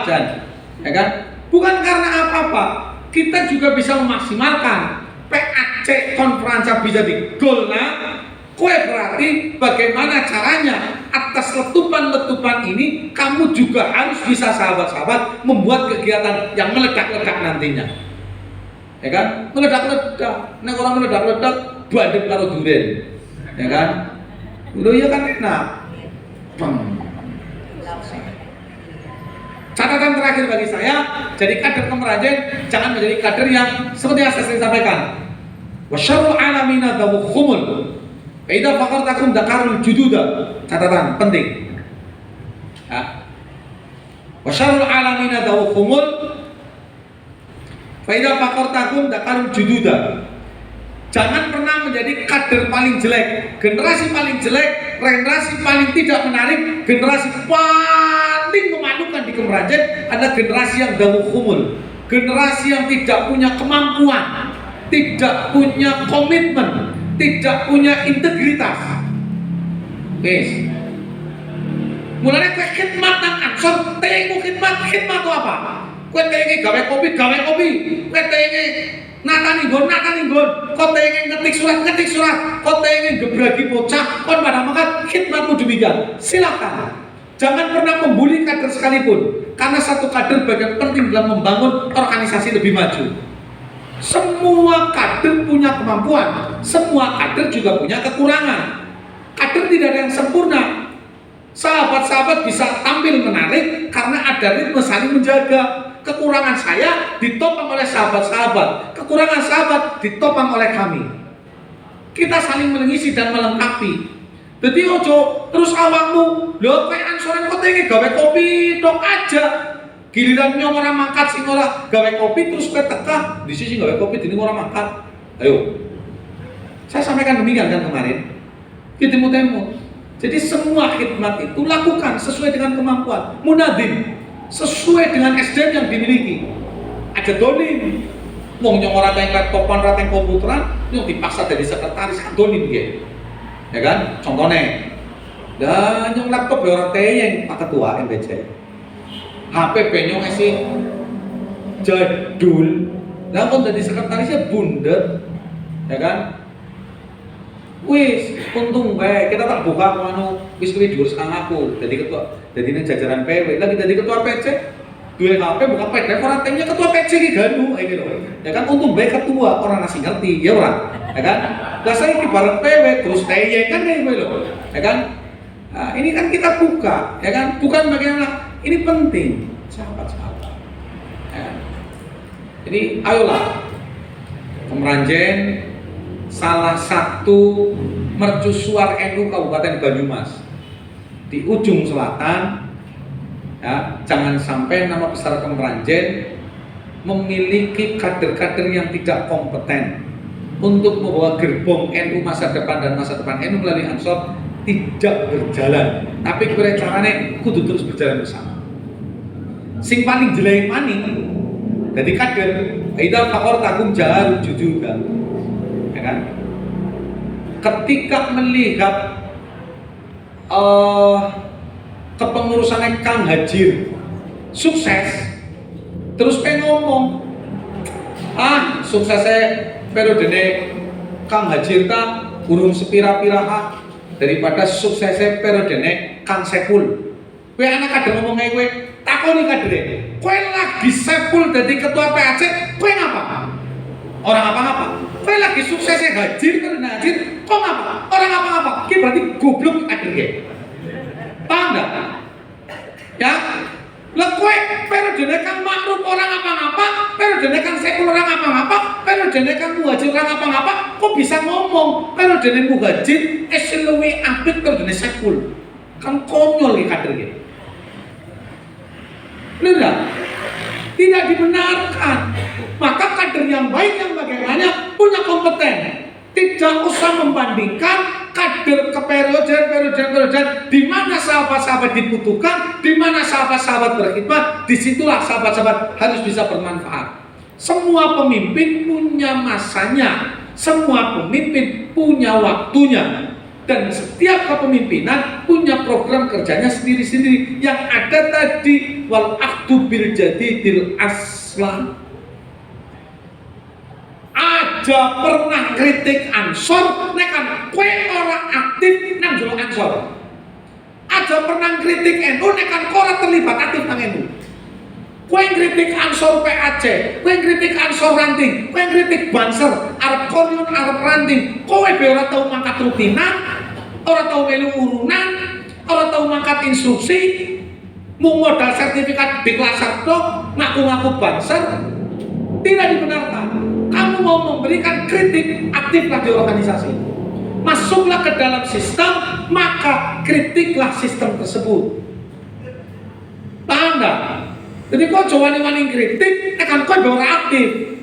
Jan. Ya kan? Bukan karena apa-apa. Kita juga bisa memaksimalkan PAC konferensi bisa digolna. Kue berarti bagaimana caranya atas letupan-letupan ini kamu juga harus bisa sahabat-sahabat membuat kegiatan yang meledak-ledak nantinya. Ya kan? Meledak-ledak. Nek orang meledak-ledak bandep karo duren. Ya kan? Lho ya kan enak. Catatan terakhir bagi saya, jadi kader Kemranjen jangan menjadi kader yang seperti yang saya sampaikan. Wa syarrul alamina dawukhumul. Idza faqartakum dakarul jududa. Catatan penting. Ya. Wa syarrul alamina dawukhumul. Fa idza faqartakum dakarul jududa. Jangan pernah menjadi kader paling jelek, generasi paling jelek, generasi paling tidak menarik, generasi paling memalukan di Kemranjen adalah generasi yang dawukhumul, generasi yang tidak punya kemampuan, tidak punya komitmen, tidak punya integritas. Guys, mulanya kue khidmat nang ansor, tengok khidmat itu apa? Kue tengok gawe kopi, kue tengok natani gon, kau tengok ngetik surat, kau tengok gebragi bocah, kau pada makan khidmatmu demikian. Silakan, jangan pernah membuli kader sekalipun, karena satu kader bagian penting dalam membangun organisasi lebih maju. Semua kader punya kemampuan, semua kader juga punya kekurangan. Kader tidak ada yang sempurna. Sahabat-sahabat bisa tampil menarik karena ada ritme saling menjaga. Kekurangan saya ditopang oleh sahabat-sahabat, kekurangan sahabat ditopang oleh kami. Kita saling mengisi dan melengkapi. Jadi ojo terus awakmu, lho kowe ansoran kok tenge gawe kopi tok aja. Giliran nyong ora mangkat sing ora gawe kopi terus kowe teka di sisi gawe kopi dene ora mangkat. Ayo. Saya sampaikan demikian kan kemarin. Temu. Jadi semua khidmat itu lakukan sesuai dengan kemampuan. Munadim sesuai dengan SDM yang dimiliki. Aja dolim. Wong nyong ora teng laptopan, ora teng komputeran, nyong dipaksa jadi sekretaris kan dolim nggih. Ya kan? Contohnya. Dan nyong laptop ya ora teyeng Pak Ketua MBC. HP penyong sih jadul. Lah kon dadi sekretarisnya bunder. Ya kan? Wis, untung bae kita tak buka anu wis kuwi dhuwur sekang aku. Jadi ketua, jadi ini jajaran PW. Lagi jadi ketua PC, duwe HP buka PDF ora tengnya ketua PC iki ganu iki lho. Ya kan untung bae ketua orang nasi ngerti, ya ora? Ya kan? Lah saiki bareng PW terus teye kan kayak lho. Ya kan? Nah, ini kan kita buka, ya kan? Bukan bagaimana ini penting, sahabat-sahabat. Ya. Jadi ayolah Kemranjen salah satu mercusuar NU Kabupaten Banyumas di ujung selatan. Ya, jangan sampai nama besar Kemranjen memiliki kader-kader yang tidak kompeten untuk membawa gerbong NU masa depan dan masa depan NU melalui Ansor tidak berjalan. Tapi kira caranya kudu terus berjalan bersama. Sing paling jelek maning jadi kader idal fakor takum jahar juga. Ya kan? Ketika melihat kepengurusan Kang Hajir sukses, terus pengen ngomong, suksesnya periode Kang Hajir ta urung sepira-pira daripada suksesnya periode Kang Sepul. Kowe anak kader ngomong kayak kowe, takoni kadere, kowe lagi Sepul jadi ketua PAC, kowe ngapa? Orang apa-apa. kowe lagi suksesnya haji, kok ngapa? Orang apa-apa, ki berarti goblok akhirnya. Paham enggak? Ya, lah kowe periodene kang makmum orang apa-apa, periodene kang sekul orang apa-apa, periodene kang muhajir orang apa-apa, kok bisa ngomong periodene muhajir luwih apik periodene sekul. Kan konyol iki kader iki. Benar? Tidak dibenarkan. Maka kader yang baik yang bagaimana punya kompeten. Tidak usah membandingkan kader ke periode di mana sahabat-sahabat dibutuhkan, di mana sahabat-sahabat berkhidmat, disitulah sahabat-sahabat harus bisa bermanfaat. Semua pemimpin punya masanya, semua pemimpin punya waktunya, dan setiap kepemimpinan punya program kerjanya sendiri-sendiri. Yang ada tadi wal aktu bil jadidil aslan. Aja pernah kritik Ansor, nekan kue orang aktif nang jero Ansor. Aja pernah kritik NU, nekan ora terlibat aktif nang NU. Kue kritik Ansor PAC, kue kritik Ansor Ranting, kue kritik Banser, Arab Koryon, Arab Ranting. Kowe be ora tau mangkat rutinan, ora tau melu urunan, ora tau mangkat instruksi, mau modal sertifikat di kelas 1, ngaku-ngaku Banser, tidak dibenarkan. Kamu mau memberikan kritik, aktiflah di organisasi. Masuklah ke dalam sistem, maka kritiklah sistem tersebut. Paham nggak? Jadi kau wani-wani kritik, akan kau ora aktif.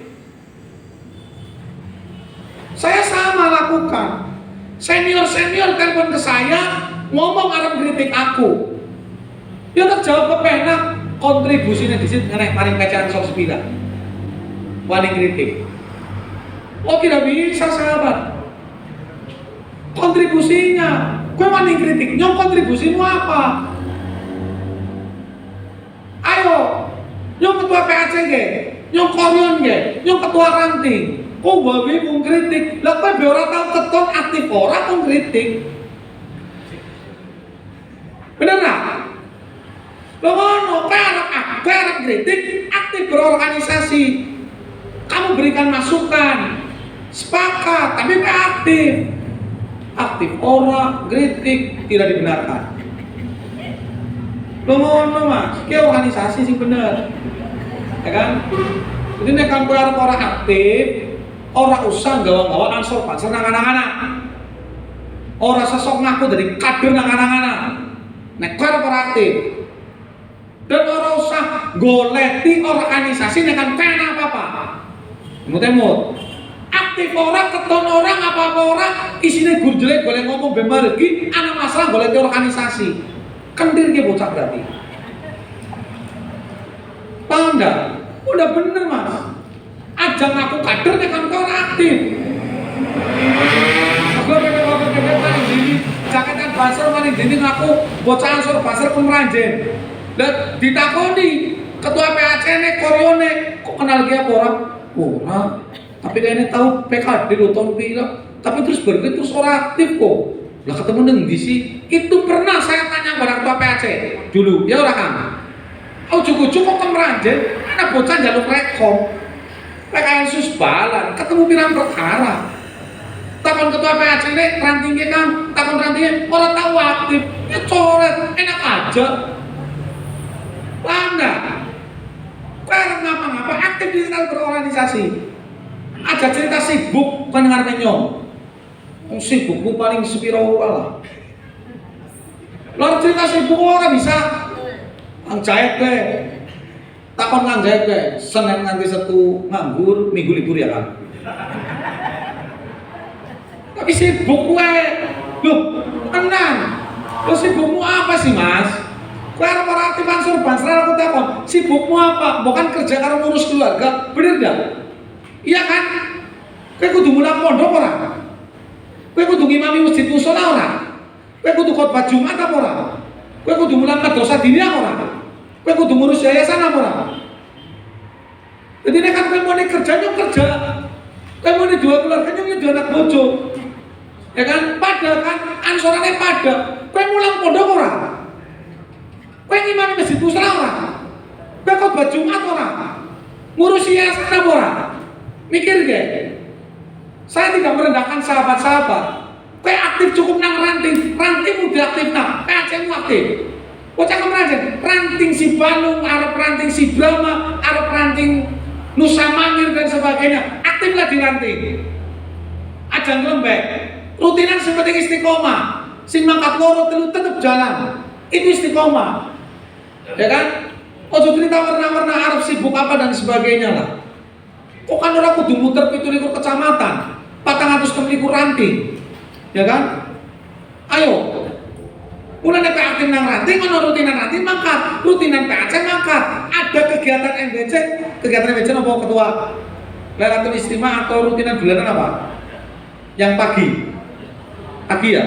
Saya sama lakukan. Senior telepon ke saya, ngomong arep kritik aku. Ya terjawab kepenak, kontribusinya di sini ngenek paling kacaan sok sepida. Wani kritik. Oh tidak bisa sahabat. Kontribusinya, gue wani kritik, nyong kontribusimu apa? Ayo, nyong ketua PAC ge, nyong Koryon ge, nyong ketua Ranting. Kok babi mau kritik? Lah kowe ora tau keton aktif ora kok kritik. Bener enggak? Lah ngono, kowe arep kritik, aktif berorganisasi. Kamu berikan masukan. Sepakat, tapi aktif ora kritik tidak dibenarkan. Ngono Mas, ki organisasi sing bener. Ya kan? Jadi nek kan kowe arep ora aktif, ora usah gawa-gawa Ansor Banser nang anak-anak. Ora sosok ngaku dari kader nang anak-anak. Nek kowe arep ora aktif. Dan ora usah goleti organisasi nek kan kena apa-apa. Mut-mut. Aktif orang, keton orang, apa-apa orang, isinya gur jelek, boleh ngomong bemargi, anak masalah boleh di organisasi. Kendir ke bocah berarti. Paham enggak? Udah bener Mas. Ajang aku kader dengan kau aktif. Aku pengen paling dini, jaketan Banser paling dini ngaku bocah Ansor Banser pemeranjen. Dan ditakoni ketua PAC nek Koryone, kok kenal dia orang? Orang. Tapi kayaknya tahu PKD lo tahun pira, tapi terus berarti terus orang aktif kok. Lah ketemu nengdi sih? Itu pernah saya tanya pada ketua PAC dulu, ya orang kan? Oh cukup kemeranjen, ada bocah jalur rekom, PKN susbalan, ketemu pirang perkara. Takon ketua PAC ini rantingnya kan, takon rantingnya orang tahu aktif, ya coret, enak aja. Paham nggak? Karena ngapa-ngapa aktif di dalam berorganisasi. Ada cerita sibuk kan ngarep nyong. Sibukku paling sepiro lah. Lor cerita sibuk ora bisa. Ang jahit deh. Takon nang jahit deh. Senin nganti Setu nganggur, Minggu libur ya kan. Tapi sibuk gue. Loh, tenang. Lo sibukmu apa sih Mas? Kowe arep ora aktif Ansor Banser aku takon. Sibukmu apa? Bukan kerja karo ngurus keluarga. Bener enggak? Iya kan? Kowe kudu mulang pondok ora? Kowe kudu ngimami masjid musala ora? Kowe kudu khotbah Jumat apa ora? Kowe kudu mulang madrasah diniyah ora? Kowe kudu ngurus yayasan apa ora? Jadi nek kan kowe mau kerja nyong kerja. Kowe mau dua keluarga nyong dua anak bojo. Ya kan? Padha kan ansorane padha. Kowe mulang pondok ora? Kowe ngimami masjid musala ora? Kowe khotbah Jumat ora? Ngurus yayasan apa ora? Mikir gak? Saya tidak merendahkan sahabat-sahabat. Kayak aktif cukup nang ranting udah aktif nang, kayak aktif. Bocah kemerajan, ranting si Balung, arep ranting si Brahma, arep ranting Nusa Mangir dan sebagainya, aktiflah di ranting. Ajang lembek, rutinan seperti istiqomah. Sing mangkat loro telu tetep jalan. Itu istiqomah. Ya kan? Ojo cerita warna-warna arep sibuk apa dan sebagainya lah. Kok kan orang kudu muter 17 kecamatan, 400 ranting. Ya kan? Ayo. Mulai aktif nang ranting, ono rutinan ranting mangkat, rutinan PAC mangkat. Ada kegiatan MBC, kegiatan MBC apa ketua? Lailatul Istimewa atau rutinan bulanan apa? Yang pagi ya?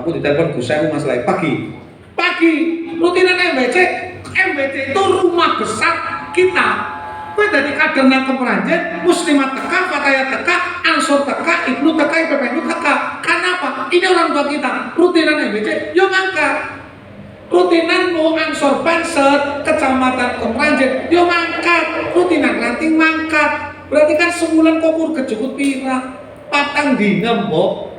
Aku ditelepon Gus saya masalah pagi rutinan MBC itu rumah besar kita. Kowe dadi kader nang Kemeranjen, muslimat teka, fatayat teka, ansor teka, ibnu teka, IPPNU teka. Kenapa? Ini orang tua kita. Rutinan MBC, yo mangkat. Rutinan mau ansor Banser, kecamatan Kemeranjen, yo mangkat. Rutinan ranting mangkat. Berarti kan sebulan kokur kejukut pira, patang dina mbok.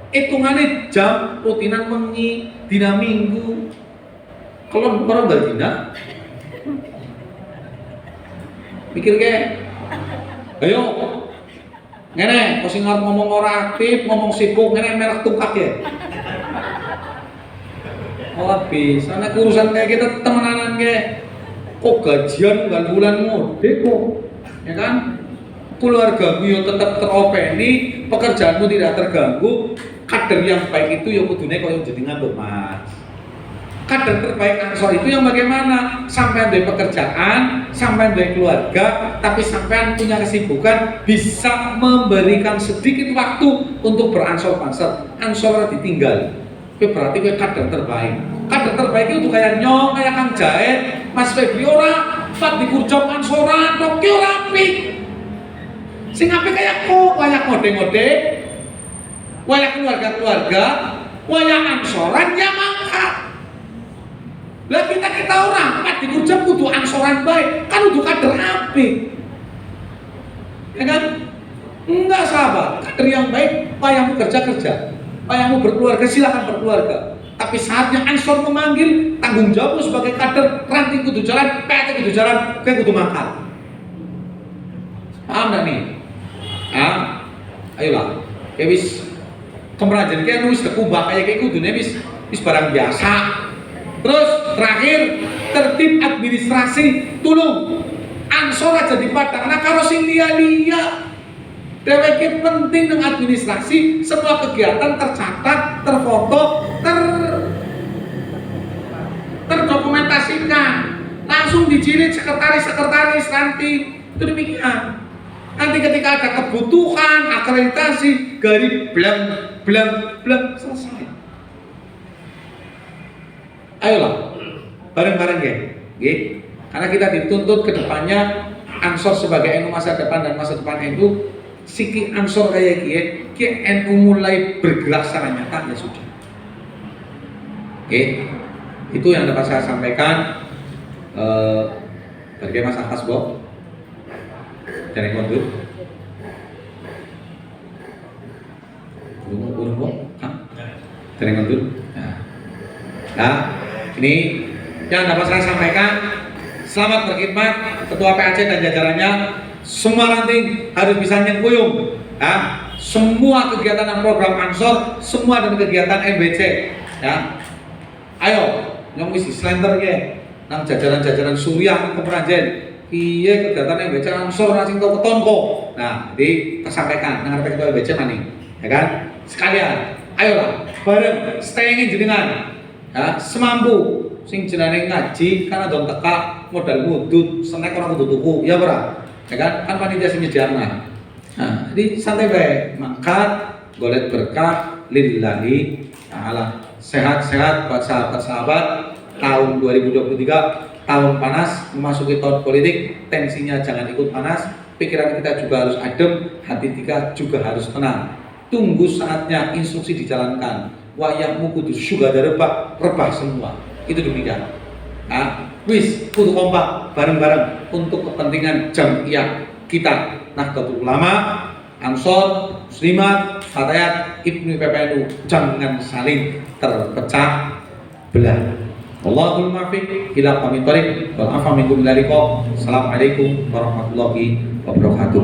Hitungannya jam rutinan wengi, dina minggu. Kalau orang dina mikir ke, ayo, ngene, kau singar ngomong ora aktif, ngomong sibuk, ngene merek tungkak ya. Oh bisa, nek urusan kayak kita temenanan ke, kok gajian bulan ngode kok, ya kan? Keluarga yo tetap teropeni, pekerjaanmu tidak terganggu, kader yang baik itu ya kudune kau yang jadi ngandung mas. Kader terbaik Ansor itu yang bagaimana? Sampai dari pekerjaan, sampai dari keluarga, tapi sampai punya kesibukan, bisa memberikan sedikit waktu untuk beransor Banser. Ansor ditinggal. Itu berarti itu kader terbaik. Kader terbaik itu kayak Nyong, kayak Kang Jaet, Mas Febri ora, Pak dikurjok Ansoran, Tokyo rapi. Sing ape kayak kok, kayak ngode-ngode, kayak keluarga-keluarga, kayak Ansoran ya mangkat. Lah kita orang, Pak dikurjok kudu Ansoran baik, kan kudu kader api. Ya kan? Enggak sahabat, kader yang baik, payamu kerja, payamu berkeluarga, silakan berkeluarga. Tapi saatnya Ansor memanggil, tanggung jawabmu sebagai kader, ranting kudu jalan, PT kudu jalan, kayak kudu makan. Paham gak nih? Ah, ayolah, kayak wis Kemeranjen kayak wis tekubah kayak kudu nih wis barang biasa. Terus terakhir tertib administrasi, tolong Ansor aja di Padang. Nah kalau sing liya DWK penting dengan administrasi, semua kegiatan tercatat, terfoto, terdokumentasikan, langsung dijilid sekretaris nanti. Itu demikian. Nanti ketika ada kebutuhan akreditasi, garis blang selesai. Ayolah, bareng-bareng ya. Karena kita dituntut ke depannya Ansor sebagai NU masa depan dan masa depan NU. Siki Ansor kayak ki NU mulai bergerak secara nyata ya sudah. Oke, itu yang dapat saya sampaikan. Bagi Mas Akas Bob dari Kondur. Burung Bob, dari Kondur. Nah, ini yang dapat saya sampaikan. Selamat berkhidmat Ketua PAC dan jajarannya. Semua ranting harus bisa nyengkuyung. Ya. Semua kegiatan dan program Ansor, semua dan kegiatan MBC. Ya. Ayo, yang wis slender ya. Nang jajaran-jajaran Suriah nang Kemeranjen. Iya kegiatan MBC Ansor nang sing tau keton kok. Nah, jadi tersampaikan nang arep ketua MBC maning. Ya kan? Sekalian, ayolah bareng staying jenengan. Ya, semampu sing jenenge ngaji karena dong teka modal mudut senek orang kudu tuku ya ora ya kan panitia sing nyediakna. Nah jadi santai bae mangkat golek berkah lillahi ta'ala. Sehat-sehat buat sahabat-sahabat. Tahun 2023 tahun panas, memasuki tahun politik, tensinya jangan ikut panas, pikiran kita juga harus adem, hati kita juga harus tenang. Tunggu saatnya instruksi dijalankan. Wayahmu kudu suga rebah semua. Itu demikian. Nah, wis kudu kompak bareng-bareng untuk kepentingan jamiah kita Nahdlatul Ulama Ansor, Muslimat, Fatayat, Ibnu PPNU jangan saling terpecah belah. Wallahul muwaffiq ila aqwamit thoriq wal afa minkum. Assalamualaikum warahmatullahi wabarakatuh.